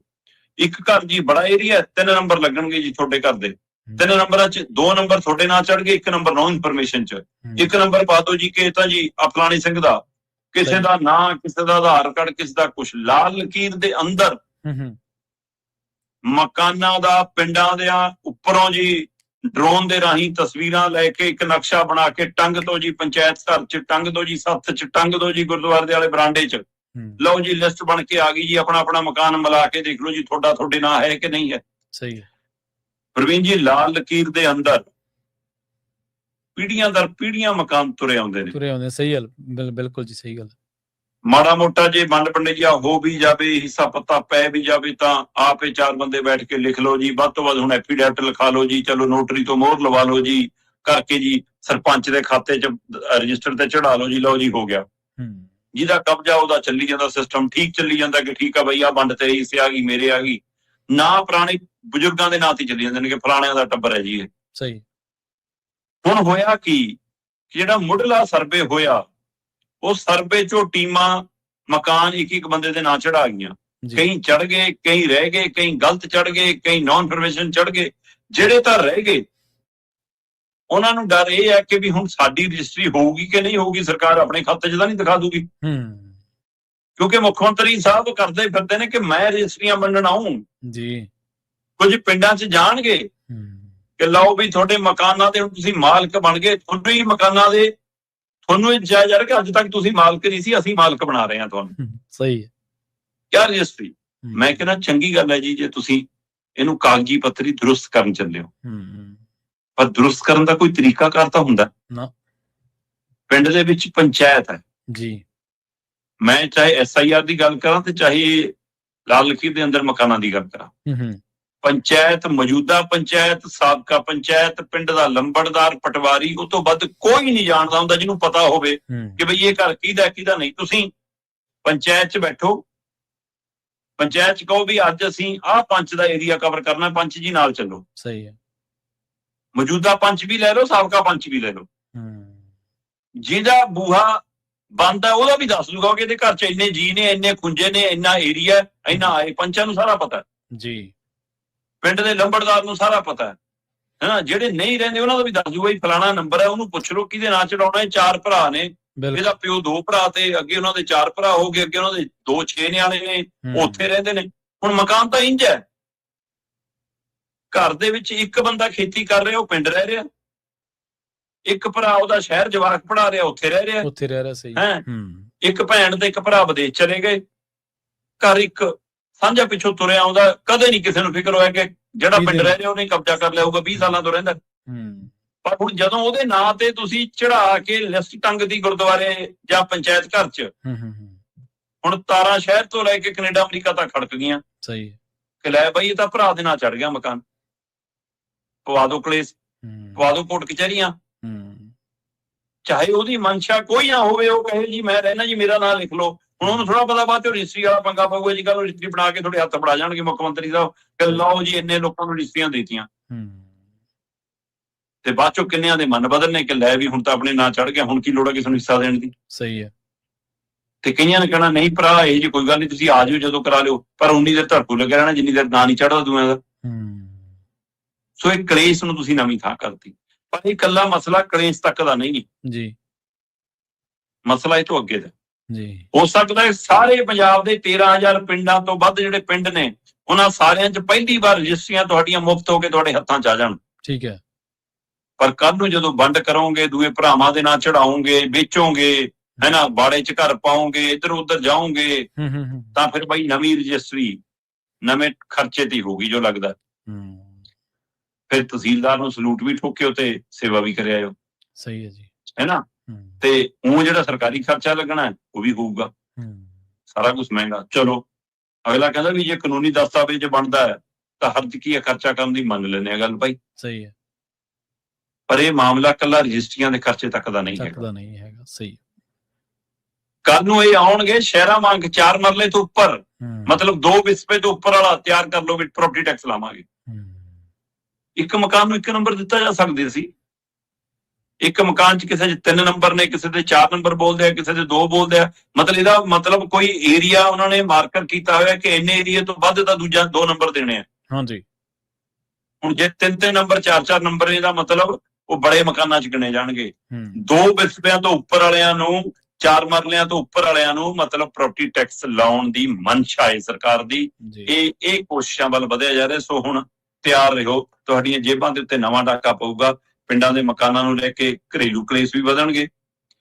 ਇੱਕ ਘਰ ਜੀ ਬੜਾ ਏਰੀਆ, 3 ਨੰਬਰ ਲੱਗਣਗੇ ਜੀ ਤੁਹਾਡੇ ਘਰ ਦੇ। 3 ਨੰਬਰਾਂ 'ਚ 2 ਨੰਬਰ ਤੁਹਾਡੇ ਨਾਂ ਚੜ ਗਏ, 1 ਨੰਬਰ ਨੋ ਇਨਫੋਰਮੇਸ਼ਨ 'ਚ। 1 ਨੰਬਰ ਪਾ ਦੋ ਜੀ ਕਿ ਤਾਂ ਜੀ ਫਲਾਣੀ ਸਿੰਘ ਦਾ, ਕਿਸੇ ਦਾ ਨਾਂ, ਕਿਸੇ ਦਾ ਆਧਾਰ ਕਾਰਡ, ਕਿਸੇ ਦਾ ਕੁਛ। ਲਾਲ ਲਕੀਰ ਦੇ ਅੰਦਰ ਮਕਾਨਾਂ ਦਾ, ਪਿੰਡਾਂ ਦੇ ਉੱਪਰੋਂ ਜੀ ਡਰੋਨ ਦੇ ਰਾਹੀਂ ਤਸਵੀਰਾਂ ਲੈ ਕੇ ਇੱਕ ਨਕਸ਼ਾ ਬਣਾ ਕੇ ਟੰਗ ਦੋ ਜੀ, ਪੰਚਾਇਤ ਘਰ 'ਚ ਟੰਗ ਦੋ ਜੀ, ਸੱਥ 'ਚ ਟੰਗ ਦੋ ਜੀ, ਗੁਰਦੁਆਰੇ ਦੇ ਵਾਲੇ ਬਰਾਂਡੇ 'ਚ। ਲਓ ਜੀ ਲਿਸਟ ਬਣ ਕੇ ਆ ਗਈ ਜੀ, ਆਪਣਾ ਆਪਣਾ ਮਕਾਨ ਮਿਲਾ ਕੇ ਦੇਖ ਲਓ ਜੀ ਤੁਹਾਡੇ ਨਾਂ ਹੈ ਕਿ ਨਹੀਂ ਹੈ। ਸਹੀ ਹੈ ਪ੍ਰਵੀਨ ਜੀ। ਲਾਲ ਲਕੀਰ ਦੇ ਅੰਦਰ ਪੀੜ੍ਹੀਆਂ ਦਰ ਪੀੜ੍ਹੀਆਂ ਮਕਾਨ ਤੁਰੇ ਆਉਂਦੇ। ਸਹੀ ਗੱਲ, ਬਿਲਕੁਲ ਜੀ, ਸਹੀ ਗੱਲ। ਮਾੜਾ ਮੋਟਾ ਜੇ ਵੰਡ ਵੰਡਈਆ ਹੋ ਵੀ ਜਾਵੇ, ਹਿੱਸਾ ਪੱਤਾ ਪੈ ਵੀ ਜਾਵੇ, ਤਾਂ ਆਪੇ 4 ਬੰਦੇ ਬੈਠ ਕੇ ਲਿਖ ਲਓ ਜੀ। ਵੱਧ ਤੋਂ ਵੱਧ ਹੁਣ ਐਫੀਡੈਵਿਟ ਲਿਖਾ ਲਓ ਜੀ, ਚਲੋ ਨੋਟਰੀ ਤੋਂ ਮੋਹਰ ਲਵਾ ਲਓ ਜੀ, ਕਰਕੇ ਜੀ ਸਰਪੰਚ ਦੇ ਖਾਤੇ 'ਚ ਰਜਿਸਟਰ ਤੇ ਚੜਾ ਲਓ ਜੀ, ਲਓ ਜੀ ਹੋ ਗਿਆ। ਜਿਹਦਾ ਕਬਜ਼ਾ ਉਹਦਾ ਚੱਲੀ ਜਾਂਦਾ ਸਿਸਟਮ, ਠੀਕ ਚੱਲੀ ਜਾਂਦਾ ਕਿ ਠੀਕ ਆ ਬਈ ਆ ਵੰਡ ਤੇਰੀ ਹਿੱਸੇ ਆ ਗਈ, ਮੇਰੇ ਆ ਗਈ, ਨਾ ਪੁਰਾਣੇ ਬਜ਼ੁਰਗਾਂ ਦੇ ਨਾਂ ਤੇ ਚੱਲੀ ਜਾਂਦੇ ਨੇ ਕਿ ਫਲਾਣਿਆਂ ਦਾ ਟੱਬਰ ਹੈ ਜੀ ਇਹ।
ਸਹੀ।
ਹੁਣ ਹੋਇਆ ਕੀ, ਜਿਹੜਾ ਮੁੱਢਲਾ ਸਰਵੇ ਹੋਇਆ ਉਹ ਸਰਵੇ ਚੋਂ ਟੀਮਾਂ ਮਕਾਨ ਇੱਕ ਇੱਕ ਬੰਦੇ ਦੇ ਨਾਂ ਚੜਾ ਗਈਆਂ। ਕਈ ਚੜ ਗਏ, ਕਈ ਰਹਿ ਗਏ, ਕਈ ਗਲਤ ਚੜ ਗਏ, ਕਈ ਨੌਨ ਇਨਫੋਰਮੇਸ਼ਨ ਚੜ ਗਏ। ਜਿਹੜੇ ਤਾਂ ਰਹਿ ਗਏ ਉਹਨਾਂ ਨੂੰ ਡਰ ਇਹ ਹੈ ਕਿ ਵੀ ਹੁਣ ਸਾਡੀ ਰਜਿਸਟਰੀ ਹੋਊਗੀ ਕਿ ਨਹੀਂ ਹੋਊਗੀ, ਸਰਕਾਰ ਆਪਣੇ ਖਾਤੇ 'ਚ ਤਾਂ ਨਹੀਂ ਦਿਖਾ ਦੂਗੀ। ਕਿਉਂਕਿ ਮੁੱਖ ਮੰਤਰੀ ਸਾਹਿਬ ਕਰਦੇ ਫਿਰਦੇ ਨੇ ਕਿ ਮੈਂ ਰਜਿਸਟਰੀਆਂ ਵੰਡਣ ਆਊਂ
ਜੀ।
ਕੁਝ ਪਿੰਡਾਂ 'ਚ ਜਾਣਗੇ ਕਿ ਲਓ ਵੀ ਤੁਹਾਡੇ ਮਕਾਨਾਂ ਦੇ ਹੁਣ ਤੁਸੀਂ ਮਾਲਕ ਬਣ ਗਏ, ਤੁਹਾਨੂੰ ਹੀ ਮਕਾਨਾਂ ਦੇ ਤੁਹਾਨੂੰ ਇਹ ਜਾਇਜ਼ ਆ ਕਿ ਅੱਜ ਤੱਕ ਤੁਸੀਂ ਮਾਲਕ ਨਹੀਂ ਸੀ, ਅਸੀਂ ਮਾਲਕ ਬਣਾ ਰਹੇ ਹਾਂ ਤੁਹਾਨੂੰ।
ਸਹੀ ਹੈ।
ਕਿਆ ਰਜਿਸਟਰੀ? ਮੈਂ ਕਹਿੰਦਾ ਚੰਗੀ ਗੱਲ ਹੈ ਜੀ ਜੇ ਤੁਸੀਂ ਇਹਨੂੰ ਕਾਗਜ਼ੀ ਪੱਤਰੀ ਦਰੁਸਤ ਕਰਨ ਚੱਲੇ ਹੋ, ਪਰ ਦਰੁਸਤ ਕਰਨ ਦਾ ਕੋਈ ਤਰੀਕਾਕਾਰ ਤਾਂ ਹੁੰਦਾ
ਨਾ।
ਪਿੰਡ ਦੇ ਵਿੱਚ ਪੰਚਾਇਤ ਹੈ
ਜੀ,
ਮੈਂ ਚਾਹੇ SIR ਦੀ ਗੱਲ ਕਰਾਂ ਤੇ ਚਾਹੇ ਲਾਲ ਲਕੀਰ ਦੇ ਅੰਦਰ ਮਕਾਨਾਂ ਦੀ ਗੱਲ ਕਰਾਂ, ਪੰਚਾਇਤ, ਮੌਜੂਦਾ ਪੰਚਾਇਤ, ਸਾਬਕਾ ਪੰਚਾਇਤ, ਪਿੰਡ ਦਾ ਲੰਬੜਦਾਰ, ਪਟਵਾਰੀ, ਉਹ ਤੋਂ ਵੱਧ ਕੋਈ ਨਹੀਂ ਜਾਣਦਾ ਹੁੰਦਾ ਜਿਹਨੂੰ ਪਤਾ ਹੋਵੇ ਕਿ ਬਈ ਇਹ ਘਰ ਕਿਹਦਾ ਕਿਹਦਾ ਨਹੀਂ। ਤੁਸੀਂ ਪੰਚਾਇਤ 'ਚ ਬੈਠੋ, ਪੰਚਾਇਤ 'ਚ ਕਹੋ ਵੀ ਅੱਜ ਅਸੀਂ ਆਹ ਪੰਚ ਦਾ ਏਰੀਆ ਕਵਰ ਕਰਨਾ, ਪੰਚ ਜੀ ਨਾਲ ਚੱਲੋ।
ਸਹੀ ਹੈ।
ਮੌਜੂਦਾ ਪੰਚ ਵੀ ਲੈ ਲਓ, ਸਾਬਕਾ ਪੰਚ ਵੀ ਲੈ ਲਓ, ਜਿਹਦਾ ਬੂਹਾ ਬੰਦ ਹੈ ਉਹਦਾ ਵੀ ਦੱਸ ਦੂਗਾ ਕਿ ਇਹਦੇ ਘਰ 'ਚ ਇੰਨੇ ਜੀ ਨੇ, ਇੰਨੇ ਖੁੰਝੇ ਨੇ, ਇੰਨਾ ਏਰੀਆ, ਇੰਨਾ ਆਏ। ਪੰਚਾਂ ਨੂੰ ਸਾਰਾ ਪਤਾ
ਜੀ,
ਪਿੰਡ ਦੇ ਲੰਬੜਦਾਰ ਨੂੰ ਸਾਰਾ ਪਤਾ ਹੈ। ਜਿਹੜੇ ਨਹੀਂ ਰਹਿੰਦੇ ਉਹਨਾਂ ਦਾ ਵੀ ਦੱਸ ਦੂਗਾ ਫਲਾਣਾ ਨੰਬਰ ਹੈ, ਉਹਨੂੰ ਪੁੱਛ ਲਓ ਕਿਹਦੇ ਨਾਂ ਚੜਾਉਣਾ। ਇਹ 4 ਭਰਾ ਨੇ, ਇਹਦਾ ਪਿਓ 2 ਭਰਾ ਤੇ ਅੱਗੇ ਉਹਨਾਂ ਦੇ 4 ਭਰਾ ਹੋ ਗਏ, ਅੱਗੇ ਉਹਨਾਂ ਦੇ 2-6 ਨਿਆਣੇ ਨੇ, ਉੱਥੇ ਰਹਿੰਦੇ ਨੇ। ਹੁਣ ਮਕਾਨ ਤਾਂ ਇੰਜ ਹੈ, ਘਰ ਦੇ ਵਿੱਚ ਇੱਕ ਬੰਦਾ ਖੇਤੀ ਕਰ ਰਿਹਾ, ਉਹ ਪਿੰਡ ਰਹਿ ਰਿਹਾ, ਇੱਕ ਭਰਾ ਉਹਦਾ ਸ਼ਹਿਰ ਜਵਾਕ ਪੜਾ ਰਿਹਾ, ਉੱਥੇ ਰਹਿ ਰਿਹਾ।
ਸਹੀ
ਹੈ। ਇੱਕ ਭੈਣ ਤੇ ਇੱਕ ਭਰਾ ਵਿਦੇਸ਼ ਚਲੇ ਗਏ, ਘਰ ਇੱਕ ਸਾਂਝਾ ਪਿੱਛੋਂ ਤੁਰਿਆ ਆਉਂਦਾ। ਕਦੇ ਨਹੀਂ ਕਿਸੇ ਨੂੰ ਫਿਕਰ ਹੋਇਆ ਕਿ ਜਿਹੜਾ ਪਿੰਡ ਰਹਿ ਰਿਹਾ ਉਹਨੇ ਕਬਜ਼ਾ ਕਰ ਲਿਆ ਹੋਊਗਾ, 20 ਸਾਲਾਂ ਤੋਂ ਰਹਿੰਦਾ। ਪਰ ਹੁਣ ਜਦੋਂ ਉਹਦੇ ਨਾਂ ਤੇ ਤੁਸੀਂ ਚੜਾ ਕੇ ਲਿਸਟ ਟੰਗਦੀ ਗੁਰਦੁਆਰੇ ਜਾਂ ਪੰਚਾਇਤ ਘਰ 'ਚ, ਹੁਣ ਤਾਰਾਂ ਸ਼ਹਿਰ ਤੋਂ ਲੈ ਕੇ ਕੈਨੇਡਾ ਅਮਰੀਕਾ ਤੱਕ ਖੜਕ ਗਈਆਂ।
ਸਹੀ
ਕਿ ਲੈ ਬਈ ਇਹ ਤਾਂ ਭਰਾ ਦੇ ਨਾਂ ਚੜ ਗਿਆ ਮਕਾਨ, ਪਵਾ ਦੋ ਕਲੇਸ, ਪਵਾ ਦੋ ਕੋਰਟ ਕਚਹਿਰੀਆਂ। ਚਾਹੇ ਉਹਦੀ ਮਨਸ਼ਾ ਕੋਈ ਨਾ ਹੋਵੇ, ਉਹ ਕਹੇ ਜੀ ਮੈਂ ਰਹਿਣਾ ਜੀ, ਮੇਰਾ ਨਾਂ ਲਿਖ ਲਓ। ਹੁਣ ਉਹਨੂੰ ਥੋੜਾ ਪਤਾ ਬਾਅਦ ਚੋਂ ਰਜਿਸਟਰੀ ਵਾਲਾ ਪੰਗਾ ਪਊਗਾ ਜੀ, ਕੱਲ ਰਜਿਸਟਰੀ ਬਣਾ ਕੇ ਤੁਹਾਡੇ ਹੱਥ ਫੜਾ ਜਾਣਗੇ ਮੁੱਖ ਮੰਤਰੀ ਸਾਹਿਬ ਕਿ ਲਓ ਜੀ ਇੰਨੇ ਲੋਕਾਂ ਨੂੰ ਰਜਿਸਟਰੀਆਂ ਦੇਤੀਆਂ। ਤੇ ਬਾਅਦ ਚੋਂ ਕਿੰਨਿਆਂ ਦੇ ਮਨ ਬਦਲਨੇ ਕਿ ਲੈ ਵੀ ਹੁਣ ਤਾਂ ਆਪਣੇ ਨਾਂ ਚੜ ਗਿਆ, ਹੁਣ ਕੀ ਲੋੜ ਹੈ ਕਿਸੇ ਨੂੰ ਹਿੱਸਾ ਦੇਣ ਦੀ।
ਸਹੀ ਹੈ।
ਤੇ ਕਈਆਂ ਨੇ ਕਹਿਣਾ ਨਹੀਂ ਭਰਾ ਇਹ ਜੀ ਕੋਈ ਗੱਲ ਨਹੀਂ, ਤੁਸੀਂ ਆ ਜਾਓ ਜਦੋਂ ਕਰਾ ਲਿਓ, ਪਰ ਉਨੀ ਦੇਰ ਧੜਕੂ ਲੱਗਿਆ ਰਹਿਣਾ ਜਿੰਨੀ ਦੇਰ ਨਾਂ ਨਹੀਂ ਚੜਦਾ ਦੂਆਂ ਦਾ। ਸੋ ਇਹ ਕਲੇਸ਼ ਨੂੰ ਤੁਸੀਂ ਨਵੀਂ ਥਾਂ ਕਰਤੀ। ਪਰ ਇਹ ਇਕੱਲਾ ਮਸਲਾ ਕਲੇਸ਼ ਤੱਕ ਦਾ ਨਹੀਂ
ਜੀ,
ਮਸਲਾ ਇਹ ਤੋਂ ਅੱਗੇ ਦਾ
ਜੀ।
ਹੋ ਸਕਦਾ ਹੈ ਸਾਰੇ ਪੰਜਾਬ ਦੇ 13,000 ਪਿੰਡਾਂ ਤੋਂ ਵੱਧ ਜਿਹੜੇ ਪਿੰਡ ਨੇ ਉਹਨਾਂ ਸਾਰਿਆਂ 'ਚ ਪਹਿਲੀ ਵਾਰ ਰਜਿਸਟਰੀਆਂ ਤੁਹਾਡੀਆਂ ਮੁਫਤ ਹੋ ਕੇ ਤੁਹਾਡੇ ਹੱਥਾਂ 'ਚ ਆ ਜਾਣ।
ਠੀਕ ਹੈ।
ਪਰ ਕੱਲ ਨੂੰ ਜਦੋਂ ਵੰਡ ਕਰੋਗੇ, ਦੂਏ ਭਰਾਵਾਂ ਦੇ ਨਾਂ ਚੜਾਓਗੇ, ਵੇਚੋਗੇ, ਹੈ ਨਾ, ਬਾੜੇ 'ਚ ਘਰ ਪਾਓਗੇ, ਇੱਧਰ ਉੱਧਰ ਜਾਓਗੇ, ਤਾਂ ਫਿਰ ਬਈ ਨਵੀਂ ਰਜਿਸਟਰੀ ਨਵੇਂ ਖਰਚੇ ਤੇ ਹੋਊਗੀ ਜੋ ਲੱਗਦਾ। ਫਿਰ ਤਹਿਸੀਲਦਾਰ ਨੂੰ ਸਲੂਟ ਵੀ ਠੋਕਿਓ ਤੇ ਸੇਵਾ ਵੀ ਕਰਿਆ ਆਇਓ।
ਸਹੀ ਹੈ ਜੀ,
ਹੈ ਨਾ। ਤੇ ਉਹ ਜਿਹੜਾ ਸਰਕਾਰੀ ਖਰਚਾ ਲੱਗਣਾ ਉਹ ਵੀ ਹੋਊਗਾ, ਸਾਰਾ ਕੁਝ ਮਹਿੰਗਾ। ਚਲੋ ਅਗਲਾ ਕਹਿੰਦਾ ਵੀ ਜੇ ਕਾਨੂੰਨੀ ਦਸਤਾਵੇਜ਼ ਬਣਦਾ ਹੈ ਤਾਂ ਹਰਜ ਕੀ ਹੈ, ਖਰਚਾ ਕਰਨ ਦੀ ਮੰਨ ਲੈਂਦੇ ਆ ਗੱਲ ਭਾਈ।
ਸਹੀ ਹੈ।
ਪਰ ਇਹ ਮਾਮਲਾ ਕੱਲਾ ਰਜਿਸਟਰੀਆਂ ਦੇ ਖਰਚੇ ਤੱਕ ਦਾ ਨਹੀਂ
ਹੈਗਾ। ਸਹੀ।
ਕੱਲ ਨੂੰ ਇਹ ਆਉਣਗੇ ਸ਼ਹਿਰਾਂ ਵਾਂਗ 4 ਮਰਲੇ ਤੋਂ ਉੱਪਰ, ਮਤਲਬ 2 ਵਿਸਵੇ ਤੋਂ ਉੱਪਰ ਵਾਲਾ ਤਿਆਰ ਕਰ ਲਓ ਵੀ ਪ੍ਰੋਪਰਟੀ ਟੈਕਸ ਲਾਵਾਂਗੇ। ਇੱਕ ਮਕਾਨ ਨੂੰ 1 ਨੰਬਰ ਦਿੱਤਾ ਜਾ ਸਕਦੇ ਸੀ। ਇੱਕ ਮਕਾਨ 'ਚ ਕਿਸੇ 'ਚ 3 ਨੰਬਰ ਨੇ, ਕਿਸੇ ਦੇ 4 ਨੰਬਰ ਬੋਲਦੇ ਆ, ਕਿਸੇ ਦੇ 2 ਬੋਲਦੇ ਆ। ਮਤਲਬ ਇਹਦਾ ਮਤਲਬ ਕੋਈ ਏਰੀਆ ਉਹਨਾਂ ਨੇ ਮਾਰਕਰ ਕੀਤਾ ਹੋਇਆ ਕਿ ਇੰਨੇ ਏਰੀਏ ਤੋਂ ਵੱਧ ਤਾਂ ਦੂਜਾ 2 ਨੰਬਰ ਦੇਣੇ ਆ। ਹਾਂਜੀ। ਹੁਣ ਜੇ 3-3 ਨੰਬਰ 4-4 ਨੰਬਰ, ਇਹਦਾ ਮਤਲਬ ਉਹ ਬੜੇ ਮਕਾਨਾਂ 'ਚ ਗਿਣੇ ਜਾਣਗੇ। 2 ਵਿਸਵਿਆਂ ਤੋਂ ਉੱਪਰ ਵਾਲਿਆਂ ਨੂੰ, 4 ਮਰਲਿਆਂ ਤੋਂ ਉੱਪਰ ਵਾਲਿਆਂ ਨੂੰ ਮਤਲਬ ਪ੍ਰੋਪਰਟੀ ਟੈਕਸ ਲਾਉਣ ਦੀ ਮਨਸ਼ਾ ਹੈ ਸਰਕਾਰ ਦੀ। ਇਹ ਕੋਸ਼ਿਸ਼ਾਂ ਵੱਲ ਵਧਿਆ ਜਾ ਰਿਹਾ। ਸੋ ਹੁਣ ਤਿਆਰ ਰਹੋ, ਤੁਹਾਡੀਆਂ ਜੇਬਾਂ ਦੇ ਉੱਤੇ ਨਵਾਂ ਡਾਕਾ ਪਊਗਾ। ਪਿੰਡਾਂ ਦੇ ਮਕਾਨਾਂ ਨੂੰ ਲੈ ਕੇ ਘਰੇਲੂ ਕਲੇਸ਼ ਵੀ ਵਧਣਗੇ,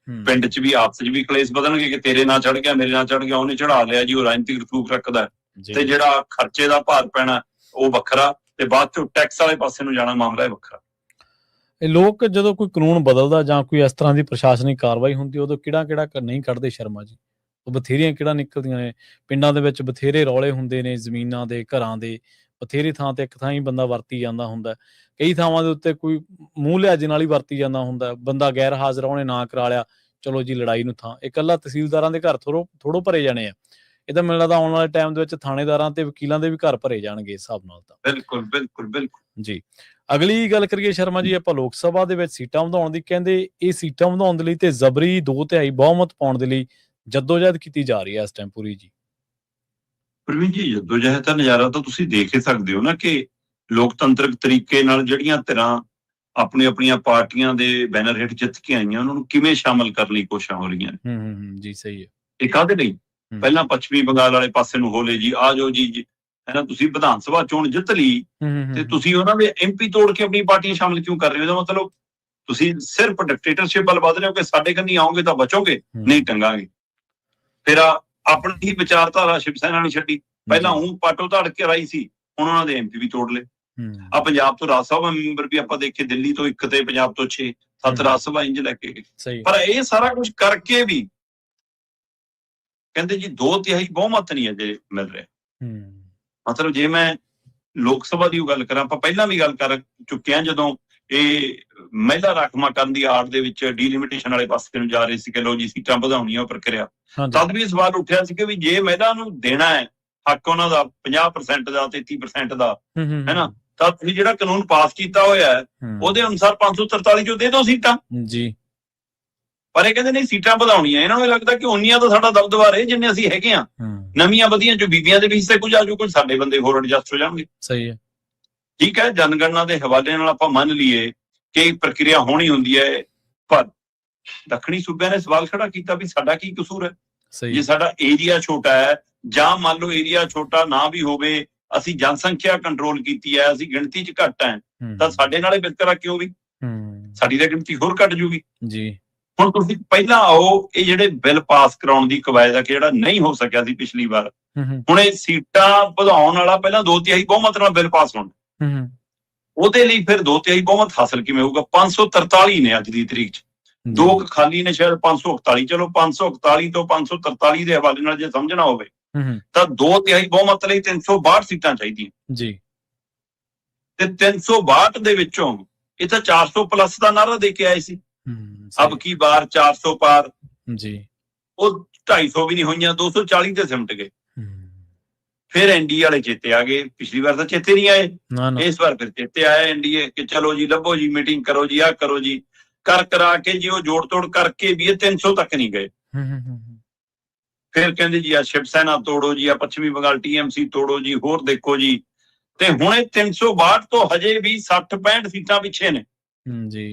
ਪਿੰਡ 'ਚ ਵੀ ਆਪਸ 'ਚ ਵੀ ਕਲੇਸ਼ ਵਧਣਗੇ ਕਿ ਤੇਰੇ ਨਾਲ ਚੜ ਗਿਆ, ਮੇਰੇ ਨਾਲ ਚੜ ਗਿਆ, ਉਹਨੇ ਚੜਾ ਲਿਆ ਜੀ, ਉਹ ਰਾਜਨੀਤਿਕ ਰਸੂਖ ਰੱਖਦਾ। ਤੇ ਜਿਹੜਾ ਖਰਚੇ ਦਾ ਭਾਰ ਪੈਣਾ ਉਹ ਵੱਖਰਾ, ਤੇ ਬਾਅਦ ਚੋਂ ਟੈਕਸ ਵਾਲੇ ਪਾਸੇ ਨੂੰ ਜਾਣਾ ਮਾਮਲਾ ਹੈ ਵੱਖਰਾ।
ਇਹ ਲੋਕ ਜਦੋਂ ਕੋਈ ਕਾਨੂੰਨ ਬਦਲਦਾ ਜਾਂ ਕੋਈ ਇਸ ਤਰ੍ਹਾਂ ਦੀ ਪ੍ਰਸ਼ਾਸਨਿਕ ਕਾਰਵਾਈ ਹੁੰਦੀ, ਉਦੋਂ ਕਿਹੜਾ ਨਹੀਂ ਕੱਢਦੇ ਸ਼ਰਮਾ ਜੀ। ਉਹ ਬਥੇਰੀਆਂ ਕਿਹੜਾ ਨਿਕਲਦੀਆਂ ਨੇ। ਪਿੰਡਾਂ ਦੇ ਵਿੱਚ ਬਥੇਰੇ ਰੌਲੇ ਹੁੰਦੇ ਨੇ, ਜ਼ਮੀਨਾਂ ਦੇ, ਘਰਾਂ ਦੇ, ਬਥੇਰੀ ਥਾਂ ਤੇ ਇੱਕ ਥਾਂ ਹੀ ਬੰਦਾ ਵਰਤੀ ਜਾਂਦਾ ਹੁੰਦਾ। ਕਈ ਥਾਵਾਂ ਦੇ ਉੱਤੇ ਕੋਈ ਮੂੰਹ ਲਿਹਾਜ਼ੇ ਨਾਲ ਹੀ ਵਰਤੀ ਜਾਂਦਾ ਹੁੰਦਾ। ਬੰਦਾ ਗੈਰ ਹਾਜ਼ਰ ਉਹਨੇ ਨਾ ਕਰਾ ਲਿਆ, ਚਲੋ ਜੀ ਲੜਾਈ ਨੂੰ ਥਾਂ, ਇਹ ਇਕੱਲਾ ਤਹਿਸੀਲਦਾਰਾਂ ਦੇ ਘਰ ਥੋੜੋ ਭਰੇ ਜਾਣੇ ਆ, ਇਹ ਤਾਂ ਮੈਨੂੰ ਲੱਗਦਾ ਆਉਣ ਵਾਲੇ ਟਾਈਮ ਦੇ ਵਿੱਚ ਥਾਣੇਦਾਰਾਂ ਤੇ ਵਕੀਲਾਂ ਦੇ ਵੀ ਘਰ ਭਰੇ ਜਾਣਗੇ ਇਸ ਹਿਸਾਬ ਨਾਲ ਤਾਂ।
ਬਿਲਕੁਲ ਬਿਲਕੁਲ ਬਿਲਕੁਲ
ਜੀ, ਅਗਲੀ ਗੱਲ ਕਰੀਏ ਸ਼ਰਮਾ ਜੀ ਆਪਾਂ ਲੋਕ ਸਭਾ ਦੇ ਵਿੱਚ ਸੀਟਾਂ ਵਧਾਉਣ ਦੀ। ਕਹਿੰਦੇ ਇਹ ਸੀਟਾਂ ਵਧਾਉਣ ਦੇ ਲਈ ਤੇ ਜ਼ਬਰੀ 2/3 ਬਹੁਮਤ ਪਾਉਣ ਦੇ ਲਈ ਜੱਦੋਜਹਿਦ ਕੀਤੀ ਜਾ ਰਹੀ ਹੈ ਇਸ ਟਾਈਮ ਪੂਰੀ ਜੀ।
ਪ੍ਰਵੀਨ ਜੀ, ਜੱਦੋਜਹਿਦ ਦਾ ਨਜ਼ਾਰਾ ਤਾਂ ਤੁਸੀਂ ਦੇਖ ਹੀ ਸਕਦੇ ਹੋ ਨਾ ਕਿ ਲੋਕਤੰਤਰਕ ਤਰੀਕੇ ਨਾਲ ਜਿਹੜੀਆਂ ਧਿਰਾਂ ਆਪਣੀਆਂ ਪਾਰਟੀਆਂ ਦੇ ਬੈਨਰ ਹੇਠ ਜਿੱਤ ਕੇ ਆਈਆਂ ਉਹਨਾਂ ਨੂੰ ਕਿਵੇਂ ਸ਼ਾਮਲ ਕਰਨ ਲਈ ਕੋਸ਼ਿਸ਼ਾਂ ਹੋ ਰਹੀਆਂ ਨੇ।
ਜੀ ਸਹੀ ਹੈ।
ਇਹ ਕਾਹਦੇ ਲਈ? ਪਹਿਲਾਂ ਪੱਛਮੀ ਬੰਗਾਲ ਵਾਲੇ ਪਾਸੇ ਨੂੰ ਹੋਲੇ ਜੀ, ਆ ਜਾਓ ਜੀ ਹੈ ਨਾ, ਤੁਸੀਂ ਵਿਧਾਨ ਸਭਾ ਚੋਣ ਜਿੱਤ ਲਈ ਤੇ ਤੁਸੀਂ ਉਹਨਾਂ ਦੇ MP ਤੋੜ ਕੇ ਆਪਣੀ ਪਾਰਟੀਆਂ ਸ਼ਾਮਲ ਕਿਉਂ ਕਰ ਰਹੇ ਹੋ? ਇਹਦਾ ਮਤਲਬ ਤੁਸੀਂ ਸਿਰਫ ਡਿਕਟੇਟਰਸ਼ਿਪ ਵੱਲ ਵਧ ਰਹੇ ਹੋ ਕਿ ਸਾਡੇ ਕੰਨੀ ਆਓਗੇ ਤਾਂ ਬਚੋਗੇ, ਨਹੀਂ ਟੰਗਾਂਗੇ। ਫਿਰ ਆਪਣੀ ਹੀ ਵਿਚਾਰਧਾਰਾ ਸ਼ਿਵ ਸੈਨਾ ਨੇ ਛੱਡੀ, ਪਹਿਲਾਂ ਉਹ ਪਾਟੋ ਧੜ ਕੇ ਰਾਈ ਸੀ, ਹੁਣ ਉਹਨਾਂ ਦੇ MP ਵੀ ਤੋੜ ਲਏ। ਆ ਪੰਜਾਬ ਤੋਂ ਰਾਜ ਸਭਾ ਮੈਂਬਰ ਵੀ ਆਪਾਂ ਦੇਖੇ, ਦਿੱਲੀ ਤੋਂ 1 ਤੇ ਪੰਜਾਬ ਤੋਂ 6-7 ਰਾਜ ਸਭਾ ਇੰਜ ਲੈ ਕੇ ਗਏ। ਪਰ ਇਹ ਸਾਰਾ ਕੁਝ ਕਰਕੇ ਵੀ ਕਹਿੰਦੇ ਜੀ 2/3 ਬਹੁਮਤ ਨਹੀਂ ਅਜੇ ਮਿਲ ਰਿਹਾ। ਮਤਲਬ ਜੇ ਮੈਂ ਲੋਕ ਸਭਾ ਦੀ ਗੱਲ ਕਰਾਂ, ਆਪਾਂ ਪਹਿਲਾਂ ਵੀ ਗੱਲ ਕਰ ਚੁੱਕੇ ਹਾਂ, ਜਦੋਂ ਇਹ ਮਹਿਲਾ ਰਾਖਵਾਂਕਰਨ ਦੀ ਆੜ ਦੇ ਵਿੱਚ ਡੀਲਿਮਿਟੇਸ਼ਨ ਵਾਲੇ ਪਾਸੇ ਨੂੰ ਜਾ ਰਹੇ ਸੀ ਕਿ ਲੋ ਜੀ ਸੀਟਾਂ ਵਧਾਉਣੀਆਂ ਉਹ ਪ੍ਰਕਿਰਿਆ, ਤਦ ਵੀ ਸਵਾਲ ਉੱਠਿਆ ਸੀ ਕਿ ਵੀ ਜੇ ਮਹਿਲਾ ਨੂੰ ਦੇਣਾ ਹੈ ਹੱਕ ਉਹਨਾਂ ਦਾ 50% ਦਾ 33% ਦਾ, ਹੈ ਨਾ, ਤਾਂ ਤੁਸੀਂ ਜਿਹੜਾ ਕਾਨੂੰਨ ਪਾਸ ਕੀਤਾ ਹੋਇਆ ਹੈ ਉਹਦੇ ਅਨੁਸਾਰ 543 ਚੋਂ ਦੇ ਦਿਓ ਸੀਟਾਂ ਜੀ। ਪਰ ਇਹ ਕਹਿੰਦੇ ਨਹੀਂ ਸੀਟਾਂ ਵਧਾਉਣੀਆਂ। ਇਹਨਾਂ ਨੂੰ ਲੱਗਦਾ ਕਿ ਉਨੀਆਂ ਤਾਂ ਸਾਡਾ ਦਬਦਬਾ ਰਹੇ ਜਿੰਨੇ ਅਸੀਂ ਹੈਗੇ ਆ, ਨਵੀਆਂ ਵਧੀਆਂ ਜੋ ਬੀਬੀਆਂ ਦੇ ਵੀ ਹਿੱਸੇ ਕੁਝ ਆਜੂ, ਕੁਝ ਸਾਡੇ ਬੰਦੇ ਹੋਰ ਐਡਜਸਟ ਹੋ ਜਾਣਗੇ। ਸਹੀ ਹੈ, ਠੀਕ ਹੈ। ਜਨਗਣਨਾ ਦੇ ਹਵਾਲੇ ਨਾਲ ਆਪਾਂ ਮੰਨ ਲਈਏ ਕਿ ਪ੍ਰਕਿਰਿਆ ਹੋਣੀ ਹੁੰਦੀ ਹੈ, ਪਰ ਦੱਖਣੀ ਸੂਬਿਆਂ ਨੇ ਸਵਾਲ ਖੜਾ ਕੀਤਾ ਵੀ ਸਾਡਾ ਕੀ ਕਸੂਰ ਹੈ? ਜੇ ਸਾਡਾ ਏਰੀਆ ਛੋਟਾ ਹੈ, ਜਾਂ ਮੰਨ ਲਓ ਏਰੀਆ ਛੋਟਾ ਨਾ ਵੀ ਹੋਵੇ, ਅਸੀਂ ਜਨਸੰਖਿਆ ਕੰਟਰੋਲ ਕੀਤੀ ਹੈ, ਅਸੀਂ ਗਿਣਤੀ 'ਚ ਘੱਟ ਹੈ, ਤਾਂ ਸਾਡੇ ਨਾਲੇ ਵਿਤਕਰਾ ਕਿਉਂ ਵੀ? ਸਾਡੀ ਤਾਂ ਗਿਣਤੀ ਹੋਰ ਘੱਟ ਜੂਗੀ ਜੀ। ਹੁਣ ਤੁਸੀਂ ਪਹਿਲਾਂ ਆਓ, ਇਹ ਜਿਹੜੇ ਬਿੱਲ ਪਾਸ ਕਰਾਉਣ ਦੀ ਕਵਾਇਦ ਆ ਕਿ ਜਿਹੜਾ ਨਹੀਂ ਹੋ ਸਕਿਆ ਸੀ ਪਿਛਲੀ ਵਾਰ, ਹੁਣ ਇਹ ਸੀਟਾਂ ਵਧਾਉਣ ਵਾਲਾ ਪਹਿਲਾਂ 2/3 ਬਹੁਮਤ ਨਾਲ ਬਿੱਲ ਪਾਸ ਹੋਣਾ, ਉਹਦੇ ਲਈ ਫਿਰ 2/3 ਬਹੁਮਤ ਹਾਸਲ ਕਿਵੇਂ ਹੋਊਗਾ? 543 ਨੇ ਅੱਜ ਦੀ ਤਰੀਕ 'ਚ, 2 ਖਾਲੀ ਨੇ ਸ਼ਾਇਦ 541। ਚਲੋ 541 ਤੋਂ 543 ਦੇ ਹਵਾਲੇ ਨਾਲ ਜੇ ਸਮਝਣਾ ਹੋਵੇ ਤਾਂ 2/3 ਬਹੁਮਤ ਲਈ 362 ਸੀਟਾਂ ਚਾਹੀਦੀਆਂ ਜੀ। ਤੇ 362 ਦੇ ਵਿੱਚੋਂ ਇਹ ਤਾਂ 400 ਪਲੱਸ ਦਾ ਨਾਰਾ ਦੇ ਕੇ ਆਏ ਸੀ, ਅਬ ਕੀ ਬਾਰ 400 ਪਾਰ ਜੀ, ਉਹ 250 ਵੀ ਨਹੀਂ ਹੋਈਆਂ, 240 ਤੇ ਸਿਮਟ ਗਏ। ਫਿਰ NDA ਵਾਲੇ ਚੇਤੇ ਆ ਗਏ, ਪਿਛਲੀ ਵਾਰ ਤਾਂ ਚੇਤੇ ਨਹੀਂ ਆਏ, ਇਸ ਵਾਰ ਫਿਰ ਚੇਤੇ ਆਇਆ NDA ਕਿ ਚਲੋ ਜੀ ਲੱਭੋ ਜੀ, ਮੀਟਿੰਗ ਕਰੋ ਜੀ, ਆਹ ਕਰੋ ਜੀ, ਕਰਾ ਕੇ ਜੀ ਉਹ ਜੋੜ ਤੋੜ ਕਰਕੇ ਵੀ ਇਹ 300 ਤੱਕ ਨਹੀਂ ਗਏ। ਫਿਰ ਕਹਿੰਦੇ ਜੀ ਆ ਸ਼ਿਵ ਸੈਨਾ ਤੋੜੋ ਜੀ, ਆ ਪੱਛਮੀ ਬੰਗਾਲ TMC ਤੋੜੋ ਜੀ, ਹੋਰ ਦੇਖੋ ਜੀ। ਤੇ ਹੁਣ ਇਹ 362 ਤੋਂ ਹਜੇ ਵੀ 60-65 ਸੀਟਾਂ ਪਿੱਛੇ ਨੇ ਜੀ।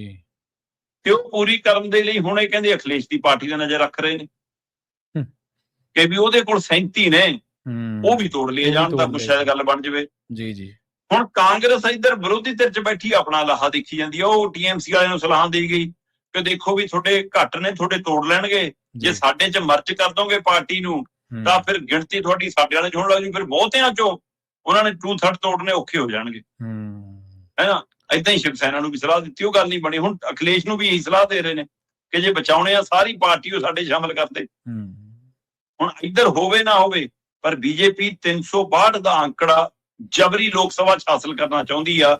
ਤੇ ਉਹ ਪੂਰੀ ਕਰਨ ਦੇ ਲਈ ਹੁਣ ਇਹ ਕਹਿੰਦੇ ਅਖਿਲੇਸ਼ ਦੀ ਪਾਰਟੀ ਦਾ ਨਜ਼ਰ ਰੱਖ ਰਹੇ ਨੇ ਕਿ ਵੀ ਉਹਦੇ ਕੋਲ 37 ਨੇ, ਉਹ ਵੀ ਤੋੜ ਲਏ ਜਾਣ ਤਾਂ ਸ਼ਾਇਦ ਗੱਲ ਬਣ ਜਾਵੇ ਜੀ ਜੀ। ਹੁਣ ਕਾਂਗਰਸ ਇੱਧਰ ਵਿਰੋਧੀ ਧਿਰ 'ਚ ਬੈਠੀ ਆਪਣਾ ਲਾਹਾ ਦੇਖੀ ਜਾਂਦੀ ਆ, ਉਹ TMC ਵਾਲਿਆਂ ਨੂੰ ਸਲਾਹ ਦੇ ਗਈ ਕਿ ਦੇਖੋ ਵੀ ਤੁਹਾਡੇ ਘੱਟ ਨੇ, ਤੁਹਾਡੇ ਤੋੜ ਲੈਣਗੇ, ਜੇ ਸਾਡੇ 'ਚ ਮਰਚ ਕਰ ਦੋਗੇ ਪਾਰਟੀ ਨੂੰ ਤਾਂ ਫਿਰ ਗਿਣਤੀ ਤੁਹਾਡੀ ਸਾਡੇ ਵਾਲੇ 'ਚ ਹੋਣ ਲੱਗ ਜੂ, ਫਿਰ ਬਹੁਤਿਆਂ 'ਚੋਂ ਉਹਨਾਂ ਨੇ 2/3 ਤੋੜਨੇ ਔਖੇ ਹੋ ਜਾਣਗੇ, ਹੈ ਨਾ। ਏਦਾਂ ਹੀ ਸ਼ਿਵ ਸੈਨਾ ਨੂੰ ਵੀ ਸਲਾਹ ਦਿੱਤੀ, ਉਹ ਗੱਲ ਨਹੀਂ ਬਣੀ। ਹੁਣ ਅਖਿਲੇਸ਼ ਨੂੰ ਵੀ ਇਹੀ ਸਲਾਹ ਦੇ ਰਹੇ ਨੇ ਕਿ ਜੇ ਬਚਾਉਣੇ ਆ ਸਾਰੀ ਪਾਰਟੀ ਉਹ ਸਾਡੇ ਸ਼ਾਮਲ ਕਰਦੇ। ਹੁਣ ਇੱਧਰ ਹੋਵੇ ਨਾ ਹੋਵੇ, ਪਰ BJP 362 ਦਾ ਅੰਕੜਾ ਜਬਰੀ ਲੋਕ ਸਭਾ 'ਚ ਹਾਸਲ ਕਰਨਾ ਚਾਹੁੰਦੀ ਆ,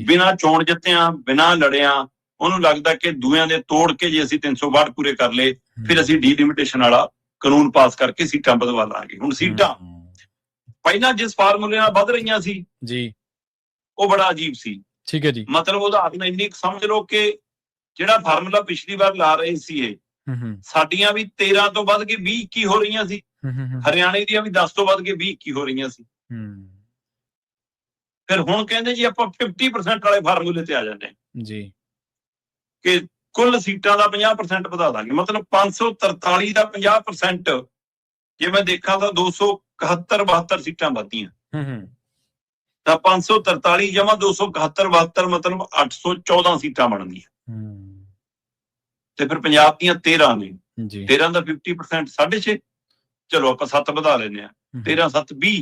ਬਿਨਾਂ ਚੋਣ ਜਿੱਤਿਆਂ, ਬਿਨਾਂ ਲੜਿਆਂ। ਉਹਨੂੰ ਲੱਗਦਾ ਕਿ ਦੂਆਂ ਦੇ ਤੋੜ ਕੇ ਜੇ ਅਸੀਂ 362 ਪੂਰੇ ਕਰ ਲਏ, ਫਿਰ ਅਸੀਂ ਡੀਲਿਮਿਟੇਸ਼ਨ ਵਾਲਾ ਕਾਨੂੰਨ ਪਾਸ ਕਰਕੇ ਸੀਟਾਂ ਵਧਵਾ ਲਾਂਗੇ। ਹੁਣ ਸੀਟਾਂ ਪਹਿਲਾਂ ਜਿਸ ਫਾਰਮੂਲੇ ਨਾਲ ਵੱਧ ਰਹੀਆਂ ਸੀ ਜੀ, ਉਹ ਬੜਾ ਅਜੀਬ ਸੀ। ਠੀਕ ਹੈ ਜੀ, ਮਤਲਬ ਉਦਾਹਰਨ ਇੰਨੀ ਸਮਝ ਲਓ ਕਿ ਜਿਹੜਾ ਫਾਰਮੂਲਾ ਪਿਛਲੀ ਵਾਰ ਲਾ ਰਹੇ ਸੀ ਇਹ, ਸਾਡੀਆਂ ਵੀ 13 ਤੋਂ ਵੱਧ ਕੇ 20-21 ਹੋ ਰਹੀਆਂ ਸੀ, ਹਰਿਆਣੇ ਦੀਆਂ ਵੀ 10 ਤੋਂ ਵੱਧ ਕੇ 20-21 ਹੋ ਰਹੀਆਂ ਸੀ। ਫਿਰ ਹੁਣ ਕਹਿੰਦੇ ਜੀ ਆਪਾਂ 50% ਵਾਲੇ ਫਾਰਮੂਲੇ ਤੇ ਆ ਜਾਂਦੇ ਹਾਂ ਜੀ, ਕਿ ਕੁੱਲ ਸੀਟਾਂ ਦਾ 50% ਵਧਾ ਦਾਂਗੇ। ਮਤਲਬ 543 ਦਾ 50%, ਜੇ ਮੈਂ ਦੇਖਾਂ ਤਾਂ 271-72 ਸੀਟਾਂ ਵੱਧਦੀਆਂ, ਤਾਂ 543 ਜਮਾ 271-72 ਮਤਲਬ 814 ਸੀਟਾਂ ਬਣਦੀਆਂ। ਤੇ ਫਿਰ ਪੰਜਾਬ ਦੀਆਂ 13 ਨੇ, 13 ਦਾ 50% 6.5, ਚਲੋ ਆਪਾਂ 7 ਵਧਾ ਲੈਂਦੇ ਆ, 13-7 20।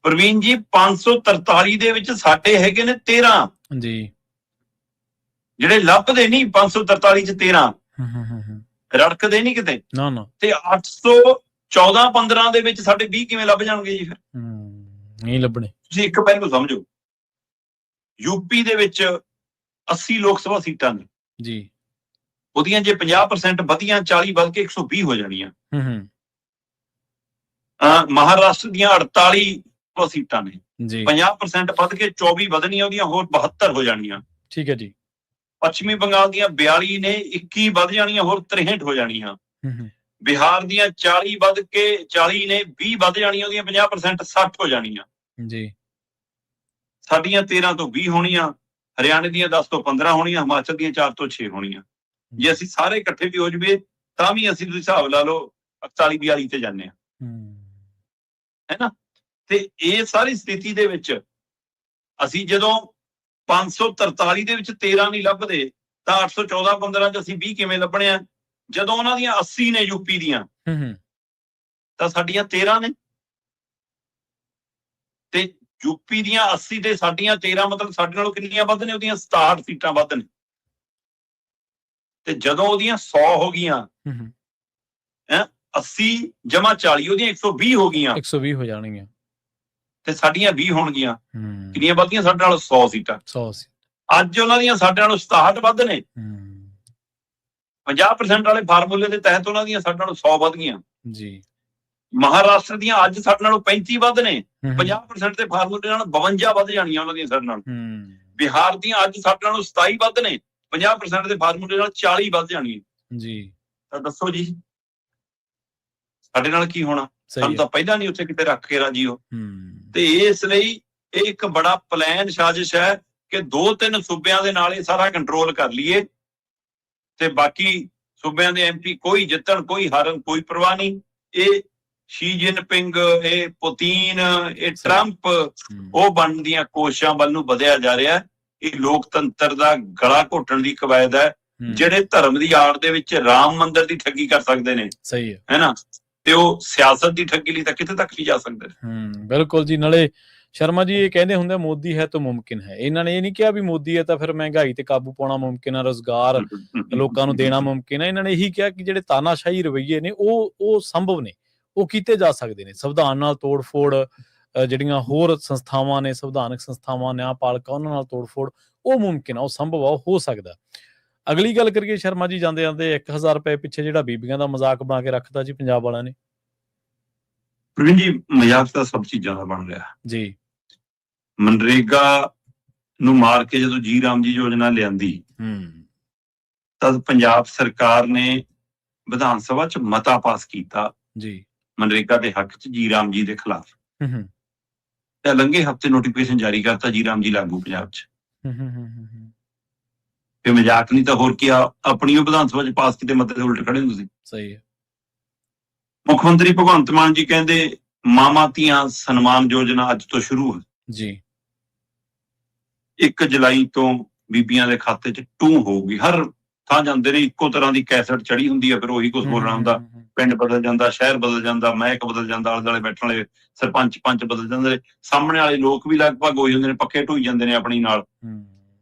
ਪ੍ਰਵੀਨ ਜੀ 543 ਦੇ ਵਿੱਚ ਸਾਡੇ ਹੈਗੇ ਨੇ 13 ਜੀ, ਜਿਹੜੇ ਲੱਭਦੇ ਨਹੀਂ 543 ਚ 13 ਰੜਕਦੇ ਨਹੀਂ ਕਿਤੇ ਨਾ ਨਾ, ਤੇ 814-15 ਦੇ ਵਿੱਚ ਸਾਡੇ 20 ਕਿਵੇਂ ਲੱਭ ਜਾਣਗੇ ਜੀ? ਫਿਰ ਨਹੀਂ ਲੱਭਣੇ। ਤੁਸੀਂ ਇੱਕ ਪਹਿਲੂ ਸਮਝੋ, UP ਦੇ ਵਿੱਚ 80 ਲੋਕ ਸਭਾ ਸੀਟਾਂ ਨੇ ਜੀ, ਉਹਦੀਆਂ ਜੇ 50% ਵਧੀਆਂ 40 ਵੱਧ ਕੇ 120 ਹੋ ਜਾਣੀਆਂ। ਮਹਾਰਾਸ਼ਟਰ ਦੀਆਂ 48 ਸੀਟਾਂ ਨੇ,
ਜੀ
50% ਵੱਧ ਕੇ 24 ਵਧਣੀਆਂ, ਉਹਦੀਆਂ ਹੋਰ 72 ਹੋ ਜਾਣੀਆਂ।
ਠੀਕ ਹੈ ਜੀ।
ਪੱਛਮੀ ਬੰਗਾਲ ਦੀਆਂ 42 ਨੇ, 21 ਵੱਧ ਜਾਣੀਆਂ, ਹੋਰ 63 ਹੋ ਜਾਣੀਆਂ। ਬਿਹਾਰ ਦੀਆਂ 40 ਵੱਧ ਕੇ 40 ਨੇ, 20 ਵੱਧ ਜਾਣੀਆਂ, ਉਹਦੀਆਂ 50% 60 ਹੋ ਜਾਣੀਆਂ
ਜੀ।
ਸਾਡੀਆਂ 13 ਤੋਂ 20 ਹੋਣੀਆਂ, ਹਰਿਆਣੇ ਦੀਆਂ 10 ਤੋਂ 15 ਹੋਣੀਆਂ, ਹਿਮਾਚਲ ਦੀਆਂ 4 ਤੋਂ 6 ਹੋਣੀਆਂ। ਜੇ ਅਸੀਂ ਸਾਰੇ ਇਕੱਠੇ ਵੀ ਹੋ ਜਵੇ ਤਾਂ ਵੀ ਅਸੀਂ ਤੁਸੀਂ ਹਿਸਾਬ ਲਾ ਲਓ 41-42 ਤੇ ਜਾਂਦੇ ਹਾਂ, ਹੈ ਨਾ। ਤੇ ਇਹ ਸਾਰੀ ਸਥਿਤੀ ਦੇ ਵਿੱਚ ਅਸੀਂ ਜਦੋਂ 543 ਦੇ ਵਿੱਚ 13 ਨਹੀਂ ਲੱਭਦੇ ਤਾਂ 814-15 ਚ ਅਸੀਂ 20 ਕਿਵੇਂ ਲੱਭਣੇ ਆ? ਜਦੋਂ ਉਹਨਾਂ ਦੀਆਂ 80 ਨੇ ਯੂਪੀ ਦੀਆਂ ਤਾਂ ਸਾਡੀਆਂ 13 ਨੇ, ਤੇ ਯੂਪੀ ਦੀਆਂ 80 ਤੇ ਸਾਡੀਆਂ 13, ਮਤਲਬ ਸਾਡੇ ਨਾਲੋਂ ਕਿੰਨੀਆਂ ਵੱਧ ਨੇ? ਉਹਦੀਆਂ 67 ਸੀਟਾਂ ਵੱਧ ਨੇ। ਤੇ ਜਦੋਂ ਉਹਦੀਆਂ 100 ਹੋ ਗਈਆਂ, 80 ਜਮਾ 40, ਉਹਦੀਆਂ 120 ਹੋ ਗਈਆਂ,
120 ਹੋ ਜਾਣਗੀਆਂ,
ਤੇ ਸਾਡੀਆਂ 20 ਹੋਣਗੀਆਂ। ਕਿੰਨੀਆਂ ਵੱਧੀਆਂ? ਸਾਡੇ ਨਾਲ 100 ਸੀਟਾਂ।
100
ਅੱਜ ਉਹਨਾਂ ਦੀਆਂ ਸਾਡੇ ਨਾਲੋਂ 67 ਵੱਧ ਨੇ। 50% ਵਾਲੇ ਫਾਰਮੂਲੇ ਦੇ ਤਹਿਤ ਉਹਨਾਂ ਦੀਆਂ ਸਾਡੇ ਨਾਲੋਂ 100 ਵੱਧ ਗਈਆਂ
ਜੀ।
ਮਹਾਰਾਸ਼ਟਰ ਦੀਆਂ ਅੱਜ ਸਾਡੇ ਨਾਲੋਂ 35 ਵੱਧ ਨੇ, 50% ਦੇ ਫਾਰਮੂਲੇ ਨਾਲ 52 ਵੱਧ ਜਾਣੀਆਂ ਉਹਨਾਂ ਦੀਆਂ ਸਾਡੇ ਨਾਲ। ਬਿਹਾਰ ਦੀਆਂ ਅੱਜ ਸਾਡੇ ਨਾਲੋਂ 27 ਵੱਧ ਨੇ, 50% ਦੇ ਫਾਰਮੂਲੇ ਨਾਲ 40 ਵੱਧ ਜਾਣੀਆਂ
ਜੀ।
ਤਾਂ ਦੱਸੋ ਜੀ ਸਾਡੇ ਨਾਲ ਕੀ ਹੋਣਾ? ਸਾਨੂੰ ਤਾਂ ਪਹਿਲਾਂ ਨਹੀਂ ਉੱਥੇ ਕਿਤੇ ਰੱਖ ਕੇ ਰਾਜੀ ਹੋ। ਤੇ ਇਸ ਲਈ ਇਹ ਇੱਕ ਬੜਾ ਪਲਾਨ ਸਾਜ਼ਿਸ਼ ਹੈ ਕਿ 2-3 ਸੂਬਿਆਂ ਦੇ ਨਾਲ ਇਹ ਸਾਰਾ ਕੰਟਰੋਲ ਕਰ ਲਈਏ, ਤੇ ਬਾਕੀ ਸੂਬਿਆਂ ਦੇ MP ਕੋਈ ਜਿੱਤਣ ਕੋਈ ਹਾਰਨ ਕੋਈ ਪਰਵਾਹ ਨਹੀਂ। ਇਹ ਸ਼ੀ ਜਿਨਪਿੰਗ, ਇਹ ਪੁਤਿਨ, ਇਹ ਟਰੰਪ, ਉਹ ਬਣਨ ਦੀਆਂ ਕੋਸ਼ਿਸ਼ਾਂ ਵੱਲ ਨੂੰ ਵਧਿਆ ਜਾ ਰਿਹਾ। ਇਹ ਲੋਕਤੰਤਰ ਦਾ ਗਲਾ ਘੋਟਣ ਦੀ ਕਵਾਇਦ ਹੈ। ਜਿਹੜੇ ਧਰਮ ਦੀ ਆੜ ਦੇ ਵਿੱਚ ਰਾਮ ਮੰਦਿਰ ਦੀ ਠੱਗੀ ਕਰ ਸਕਦੇ ਨੇ,
ਸਹੀ
ਹੈ ਨਾ, ਤੇ ਉਹ ਸਿਆਸਤ ਦੀ ਠੱਗੀ ਲਈ ਤਾਂ ਕਿਤੇ ਤੱਕ ਵੀ ਜਾ ਸਕਦੇ ਨੇ।
ਬਿਲਕੁਲ ਜੀ। ਨਾਲੇ ਸ਼ਰਮਾ ਜੀ ਇਹ ਕਹਿੰਦੇ ਹੁੰਦੇ ਮੋਦੀ ਹੈ ਤਾਂ ਮੁਮਕਿਨ ਹੈ। ਇਹਨਾਂ ਨੇ ਇਹ ਨਹੀਂ ਕਿਹਾ ਵੀ ਮੋਦੀ ਹੈ ਤਾਂ ਫਿਰ ਮਹਿੰਗਾਈ ਤੇ ਕਾਬੂ ਪਾਉਣਾ ਮੁਮਕਿਨ ਹੈ, ਰੁਜ਼ਗਾਰ ਲੋਕਾਂ ਨੂੰ ਦੇਣਾ ਮੁਮਕਿਨ ਹੈ। ਇਹਨਾਂ ਨੇ ਇਹੀ ਕਿਹਾ ਕਿ ਜਿਹੜੇ ਤਾਨਾਸ਼ਾਹੀ ਰਵੱਈਏ ਨੇ ਉਹ ਸੰਭਵ ਨੇ, ਉਹ ਕੀਤੇ ਜਾ ਸਕਦੇ ਨੇ। ਸੰਵਿਧਾਨ ਨਾਲ ਤੋੜ-ਫੋੜ, ਜਿਹੜੀਆਂ ਹੋਰ ਸੰਸਥਾਵਾਂ ਨੇ, ਸੰਵਿਧਾਨਕ ਸੰਸਥਾਵਾਂ, ਨਿਆਂਪਾਲਕਾ, ਉਹਨਾਂ ਨਾਲ ਤੋੜ-ਫੋੜ, ਉਹ ਮੁਮਕਿਨ ਆ, ਉਹ ਸੰਭਵ ਆ, ਉਹ ਹੋ ਸਕਦਾ। ਅਗਲੀ ਗੱਲ ਕਰੀਏ ਸ਼ਰਮਾ ਜੀ, ਜਾਂਦੇ ਜਾਂਦੇ 1000 ਰੁਪਏ ਪਿੱਛੇ ਜਿਹੜਾ ਬੀਬੀਆਂ ਦਾ ਮਜ਼ਾਕ ਬਣਾ ਕੇ ਰੱਖਦਾ ਜੀ ਪੰਜਾਬ ਵਾਲਿਆਂ ਨੇ।
ਪ੍ਰਵੀਨ ਜੀ, ਮਜ਼ਾਕ ਤਾਂ ਸਭ ਚੀਜ਼ਾਂ ਦਾ ਬਣ ਰਿਹਾ
ਜੀ।
ਮਨਰੇਗਾ ਨੂੰ ਮਾਰ ਕੇ ਜਦੋਂ ਜੀ ਰਾਮ ਜੀ ਯੋਜਨਾ ਲਿਆਂਦੀ ਤਾਂ ਪੰਜਾਬ ਸਰਕਾਰ ਨੇ ਵਿਧਾਨ ਸਭਾ ਚ ਮਤਾ ਪਾਸ ਕੀਤਾ ਜੀ ਮਨਰੇਗਾ ਦੇ ਹੱਕ ਚ, ਜੀ ਰਾਮ ਜੀ ਦੇ ਖਿਲਾਫ। ਤੇ ਲੰਘੇ ਹਫ਼ਤੇ ਨੋਟੀਫਿਕੇਸ਼ਨ ਜਾਰੀ ਕਰਤਾ, ਜੀ ਰਾਮ ਜੀ ਲਾਗੂ ਪੰਜਾਬ ਚ। ਤੇ ਮਜ਼ਾਕ ਨਹੀਂ ਤਾਂ ਹੋਰ ਕੀ ਆ? ਆਪਣੀ ਉਹ ਵਿਧਾਨ ਸਭਾ ਚ ਪਾਸ ਕੀਤੇ ਮਤੇ ਦੇ ਉਲਟ ਖੜੇ ਹੋ ਤੁਸੀਂ। ਸਹੀ ਹੈ। ਮੁੱਖ ਮੰਤਰੀ ਭਗਵੰਤ ਮਾਨ ਜੀ ਕਹਿੰਦੇ ਮਾਵਾਂ ਧੀਆਂ ਸਨਮਾਨ ਯੋਜਨਾ ਅੱਜ ਤੋਂ ਸ਼ੁਰੂ ਹੈ ਜੀ। 1 ਜੁਲਾਈ ਤੋਂ ਬੀਬੀਆਂ ਦੇ ਖਾਤੇ ਚ ਟੂ ਹੋਊਗੀ। ਹਰ ਥਾਂ ਜਾਂਦੇ ਨੇ, ਇੱਕੋ ਤਰ੍ਹਾਂ ਦੀ ਕੈਸਟ ਚੜੀ ਹੁੰਦੀ ਹੈ, ਫਿਰ ਉਹੀ ਕੁਝ ਬੋਲਣਾ ਹੁੰਦਾ। ਪਿੰਡ ਬਦਲ ਜਾਂਦਾ, ਸ਼ਹਿਰ ਬਦਲ ਜਾਂਦਾ, ਮਹਿਕ ਬਦਲ ਜਾਂਦਾ, ਆਲੇ ਦੁਆਲੇ ਬੈਠਣ ਵਾਲੇ ਸਰਪੰਚ ਪੰਚ ਬਦਲ ਜਾਂਦੇ, ਸਾਹਮਣੇ ਵਾਲੇ ਲੋਕ ਵੀ ਲਗਭਗ ਹੋਈ ਹੁੰਦੇ ਨੇ, ਪੱਕੇ ਢੋਈ ਜਾਂਦੇ ਨੇ ਆਪਣੀ ਨਾਲ,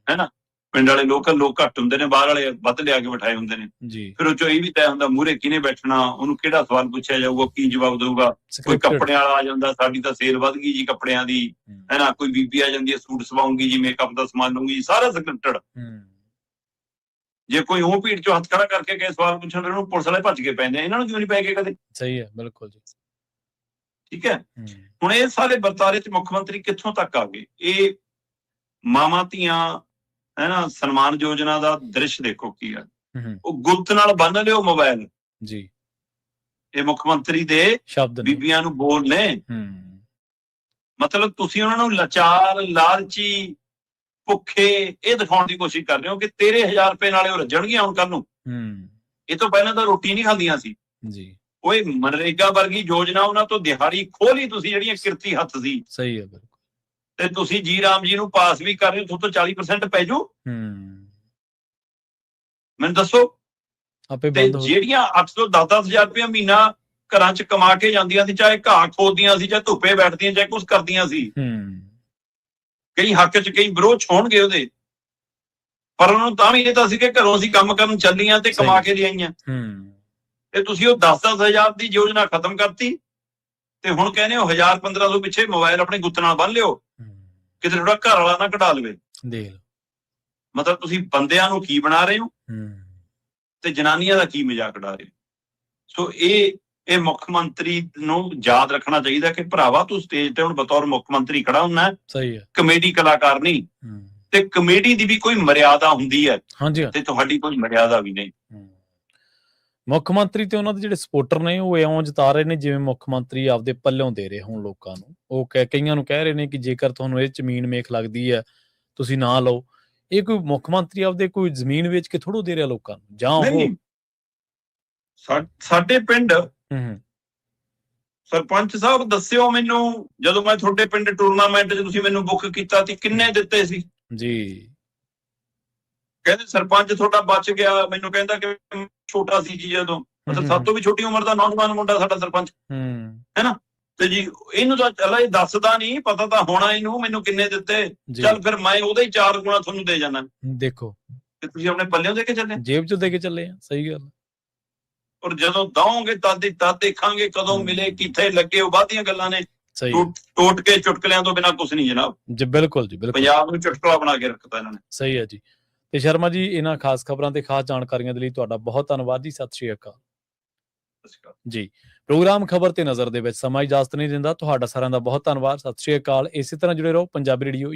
ਹੈ ਨਾ। ਪਿੰਡ ਵਾਲੇ ਲੋਕ ਘੱਟ ਹੁੰਦੇ ਨੇ, ਬਾਹਰ ਵਾਲੇ ਵੱਧ ਲਿਆ ਕੇ ਬਿਠਾਏ ਹੁੰਦੇ ਨੇ। ਫਿਰ ਉਹ ਚੋਂ ਇਹ ਵੀ ਤੈਅ ਹੁੰਦਾ ਮੂਹਰੇ ਕਿਹਨੇ ਬੈਠਣਾ, ਉਹਨੂੰ ਕਿਹੜਾ ਸਵਾਲ ਪੁੱਛਿਆ ਜਾਊਗਾ, ਕੀ ਜਵਾਬ ਦਊਗਾ। ਕੋਈ ਕੱਪੜੇ ਵਾਲਾ ਆ ਜਾਂਦਾ, ਸਾਡੀ ਤਾਂ ਸੇਲ ਵੱਧ ਗਈ ਜੀ ਕੱਪੜਿਆਂ ਦੀ, ਹੈ ਨਾ। ਕੋਈ ਬੀਬੀ ਆ ਜਾਂਦੀ ਹੈ, ਸੂਟ ਸਵਾਉਂਗੀ ਜੀ, ਮੇਕਅਪ ਦਾ ਸਮਾਨ ਲਊਗੀ, ਸਾਰਾ ਸਕ੍ਰਿਪਟਡ। ਜੇ ਕੋਈ ਉਹ ਭੀੜ ਚੋਂ ਹੱਥ ਖੜਾ ਕਰਕੇ ਕਿਸੇ ਸਵਾਲ ਪੁੱਛਣ, ਫਿਰ ਉਹਨੂੰ ਪੁਲਿਸ ਵਾਲੇ ਭੱਜ ਕੇ ਪੈਂਦੇ ਆ। ਇਹਨਾਂ ਨੂੰ ਕਿਉਂ ਨਹੀਂ ਪੈ ਗਏ ਕਦੇ? ਸਹੀ ਹੈ, ਬਿਲਕੁਲ ਜੀ। ਠੀਕ ਹੈ। ਹੁਣ ਇਹ ਸਾਰੇ ਵਰਤਾਰੇ ਚ ਮੁੱਖ ਮੰਤਰੀ ਕਿੱਥੋਂ ਤੱਕ ਆ ਗਏ? ਇਹ ਮਾਵਾਂ ਧੀਆਂ, ਹੈ ਨਾ, ਸਨਮਾਨ ਯੋਜਨਾ ਦਾ ਦ੍ਰਿਸ਼ ਦੇਖੋ ਕੀ ਹੈ। ਉਹ ਗੁਪਤ ਨਾਲ ਬੰਨ ਲਿਓ ਮੋਬਾਈਲ ਜੀ। ਇਹ ਮੁੱਖ ਮੰਤਰੀ ਦੇ ਸ਼ਬਦ ਬੀਬੀਆਂ ਨੂੰ ਬੋਲ ਨੇ। ਮਤਲਬ ਤੁਸੀਂ ਉਹਨਾਂ ਨੂੰ ਲਾਚਾਰ, ਲਾਲਚੀ, ਭੁੱਖੇ ਇਹ ਦਿਖਾਉਣ ਦੀ ਕੋਸ਼ਿਸ਼ ਕਰ ਰਹੇ ਹੋ ਕਿ ਤੇਰੇ 1000 ਰੁਪਏ ਨਾਲੇ ਉਹ ਰੱਜਣਗੀਆਂ ਹੁਣ ਕੱਲ ਨੂੰ। ਇਹ ਤੋਂ ਪਹਿਲਾਂ ਤਾਂ ਰੋਟੀ ਨਹੀਂ ਖਾਂਦੀਆਂ ਸੀ ਜੀ। ਉਹ ਮਨਰੇਗਾ ਵਰਗੀ ਯੋਜਨਾ ਉਹਨਾਂ ਤੋਂ ਦਿਹਾੜੀ ਖੋਲੀ ਤੁਸੀਂ, ਜਿਹੜੀਆਂ ਕਿਰਤੀ ਹੱਥ ਸੀ। ਸਹੀ ਹੈ, ਬਿਲਕੁਲ। ਤੇ ਤੁਸੀਂ ਜੀ ਰਾਮ ਜੀ ਨੂੰ ਪਾਸ ਵੀ ਕਰ ਰਹੇ ਹੋ, ਤੋਂ 40% ਪੈ ਜਾਓ। ਮੈਨੂੰ ਦੱਸੋ। ਤੇ ਜਿਹੜੀਆਂ 8 ਤੋਂ 10-10 ਰੁਪਇਆ ਮਹੀਨਾ ਘਰਾਂ ਚ ਕਮਾ ਕੇ ਜਾਂਦੀਆਂ ਸੀ, ਚਾਹੇ ਘਾਹ ਖੋਦਦੀਆਂ ਸੀ, ਚਾਹੇ ਧੁੱਪੇ ਬੈਠਦੀਆਂ, ਚਾਹੇ ਕੁਛ ਕਰਦੀਆਂ ਸੀ, ਕਈ ਹੱਕ ਚ ਕਈ ਵਿਰੋਧ ਹੋਣਗੇ ਉਹਦੇ, ਪਰ ਉਹਨਾਂ ਨੂੰ ਤਾਂ ਵੀ ਇਹ ਤਾਂ ਸੀ ਕਿ ਘਰੋਂ ਅਸੀਂ ਕੰਮ ਕਰਨ ਚੱਲੀਆਂ ਤੇ ਕਮਾ ਕੇ ਲਿਆਈਆਂ। ਤੇ ਤੁਸੀਂ ਉਹ 10-10 ਹਜ਼ਾਰ ਦੀ ਯੋਜਨਾ ਖਤਮ ਕਰਤੀ, ਤੇ ਹੁਣ ਕਹਿੰਦੇ ਹੋ 1000-1500 ਪਿੱਛੇ ਮੋਬਾਈਲ ਆਪਣੇ ਗੁੱਤ ਨਾਲ ਬੰਨ ਲਿਓ, ਕਿਤੇ ਥੋੜਾ ਘਰ ਵਾਲਾ ਨਾ ਕਢਾ ਲਵੇ। ਮਤਲਬ ਤੁਸੀਂ ਬੰਦਿਆਂ ਨੂੰ ਕੀ ਬਣਾ ਰਹੇ ਹੋ? ਤੇ ਜਨਾਨੀਆਂ ਦਾ ਕੀ ਮਜ਼ਾਕ ਉਡਾ ਰਹੇ। ਸੋ ਇਹ ਮੁੱਖ ਮੰਤਰੀ ਨੂੰ ਯਾਦ ਰੱਖਣਾ ਚਾਹੀਦਾ ਕਿ ਭਰਾਵਾ ਤੂੰ ਸਟੇਜ ਤੇ ਹੁਣ ਬਤੌਰ ਮੁੱਖ ਮੰਤਰੀ ਖੜਾ ਹੁੰਨਾ,
ਸਹੀ ਹੈ,
ਕਮੇਡੀ ਕਲਾਕਾਰ ਨਹੀਂ। ਤੇ ਕਮੇਡੀ ਦੀ ਵੀ ਕੋਈ ਮਰਿਆਦਾ ਹੁੰਦੀ ਹੈ,
ਹਾਂਜੀ,
ਤੇ ਤੁਹਾਡੀ ਕੋਈ ਮਰਿਆਦਾ ਵੀ ਨਹੀਂ।
ਮੁੱਖ ਮੰਤਰੀ ਤੇ ਉਹਨਾਂ ਦੇ ਜਿਹੜੇ ਸਪੋਰਟਰ ਨੇ ਉਹ ਇਉਂ ਜਤਾ ਰਹੇ ਨੇ ਜਿਵੇਂ ਮੁੱਖ ਮੰਤਰੀ ਆਪਦੇ ਪੱਲਿਓਂ ਦੇ ਰਹੇ ਹੋਣ ਲੋਕਾਂ ਨੂੰ। ਉਹ ਕਈਆਂ ਨੂੰ ਕਹਿ ਰਹੇ ਨੇ ਕਿ ਜੇਕਰ ਤੁਹਾਨੂੰ ਇਹ ਜ਼ਮੀਨ ਮੇਖ ਲੱਗਦੀ ਹੈ ਤੁਸੀਂ ਨਾ ਲਓ। ਇਹ ਕੋਈ ਮੁੱਖ ਮੰਤਰੀ ਆਪਦੇ ਕੋਈ ਜ਼ਮੀਨ ਵੇਚ ਕੇ ਥੋੜ੍ਹਾ ਦੇ ਰਿਹਾ ਲੋਕਾਂ ਨੂੰ, ਜਾਂ ਉਹ
ਸਾਡੇ ਪਿੰਡ ਸਰਪੰਚ ਸਾਹਿਬ ਦੱਸਿਓ ਮੈਨੂੰ, ਜਦੋਂ ਮੈਂ ਤੁਹਾਡੇ ਪਿੰਡ ਟੂਰਨਾਮੈਂਟ 'ਚ ਤੁਸੀਂ ਮੈਨੂੰ ਬੁੱਕ ਕੀਤਾ ਸੀ, ਕਿੰਨੇ ਦਿੱਤੇ ਸੀ
ਜੀ?
ਕਹਿੰਦੇ ਸਰਪੰਚ ਤੁਹਾਡਾ ਬਚ ਗਿਆ। ਮੈਨੂੰ ਕਹਿੰਦਾ ਕਿ ਛੋਟਾ ਸੀ ਜੀ, ਜਦੋਂ ਮਤਲਬ ਸਭ ਤੋਂ ਵੀ ਛੋਟੀ ਉਮਰ ਦਾ ਨੌਜਵਾਨ ਮੁੰਡਾ ਸਾਡਾ ਸਰਪੰਚ ਹੈ ਨਾ। ਤੇ ਜੀ ਇਹਨੂੰ ਤਾਂ ਚੱਲ ਇਹ ਦੱਸਦਾ ਨਹੀਂ, ਪਤਾ ਤਾਂ ਹੋਣਾ ਇਹਨੂੰ ਮੈਨੂੰ ਕਿੰਨੇ ਦਿੱਤੇ। ਚੱਲ ਫਿਰ ਮੈਂ ਉਹਦਾ ਹੀ 4 ਗੁਣਾ ਤੁਹਾਨੂੰ ਦੇ ਜਾਣਾ। ਦੇਖੋ ਤੇ ਤੁਸੀਂ ਆਪਣੇ ਪੱਲਿਓਂ ਦੇ ਕੇ ਚੱਲੇ, ਜੇਬ 'ਚ ਦੇ ਕੇ ਚੱਲੇ ਆ। ਸਹੀ ਗੱਲ। ਔਰ ਜਦੋਂ ਦਵਾਂਗੇ ਤਦ ਦੇਖਾਂਗੇ ਕਦੋਂ ਮਿਲੇ, ਕਿੱਥੇ ਲੱਗੇ। ਉਹ ਬਾਅਦ ਦੀਆਂ ਗੱਲਾਂ ਨੇ। ਟੋਟ ਕੇ ਚੁਟਕਲਿਆਂ ਤੋਂ ਬਿਨਾਂ ਕੁਝ ਨਹੀਂ ਜਨਾਬ ਜੀ। ਬਿਲਕੁਲ ਜੀ, ਬਿਲਕੁਲ। ਪੰਜਾਬ ਨੂੰ ਚੁਟਕਲਾ ਬਣਾ ਕੇ ਰੱਖਤਾ ਇਹਨਾਂ ਨੇ। ਸਹੀ ਹੈ ਜੀ। ਤੇ ਸ਼ਰਮਾ ਜੀ, ਇਹਨਾਂ ਖਾਸ ਖਬਰਾਂ ਤੇ ਖਾਸ ਜਾਣਕਾਰੀਆਂ ਦੇ ਲਈ ਤੁਹਾਡਾ ਬਹੁਤ ਧੰਨਵਾਦ ਜੀ। ਸਤਿ ਸ਼੍ਰੀ ਅਕਾਲ ਜੀ। ਪ੍ਰੋਗਰਾਮ ਖਬਰ ਤੇ ਨਜ਼ਰ ਦੇ ਵਿੱਚ ਸਮਾਂ ਇਜਾਜ਼ਤ ਨਹੀਂ ਦਿੰਦਾ। ਤੁਹਾਡਾ ਸਾਰਿਆਂ ਦਾ ਬਹੁਤ ਧੰਨਵਾਦ। ਸਤਿ ਸ਼੍ਰੀ ਅਕਾਲ। ਇਸੇ ਤਰ੍ਹਾਂ ਜੁੜੇ ਰਹੋ ਪੰਜਾਬੀ ਰੇਡੀਓ।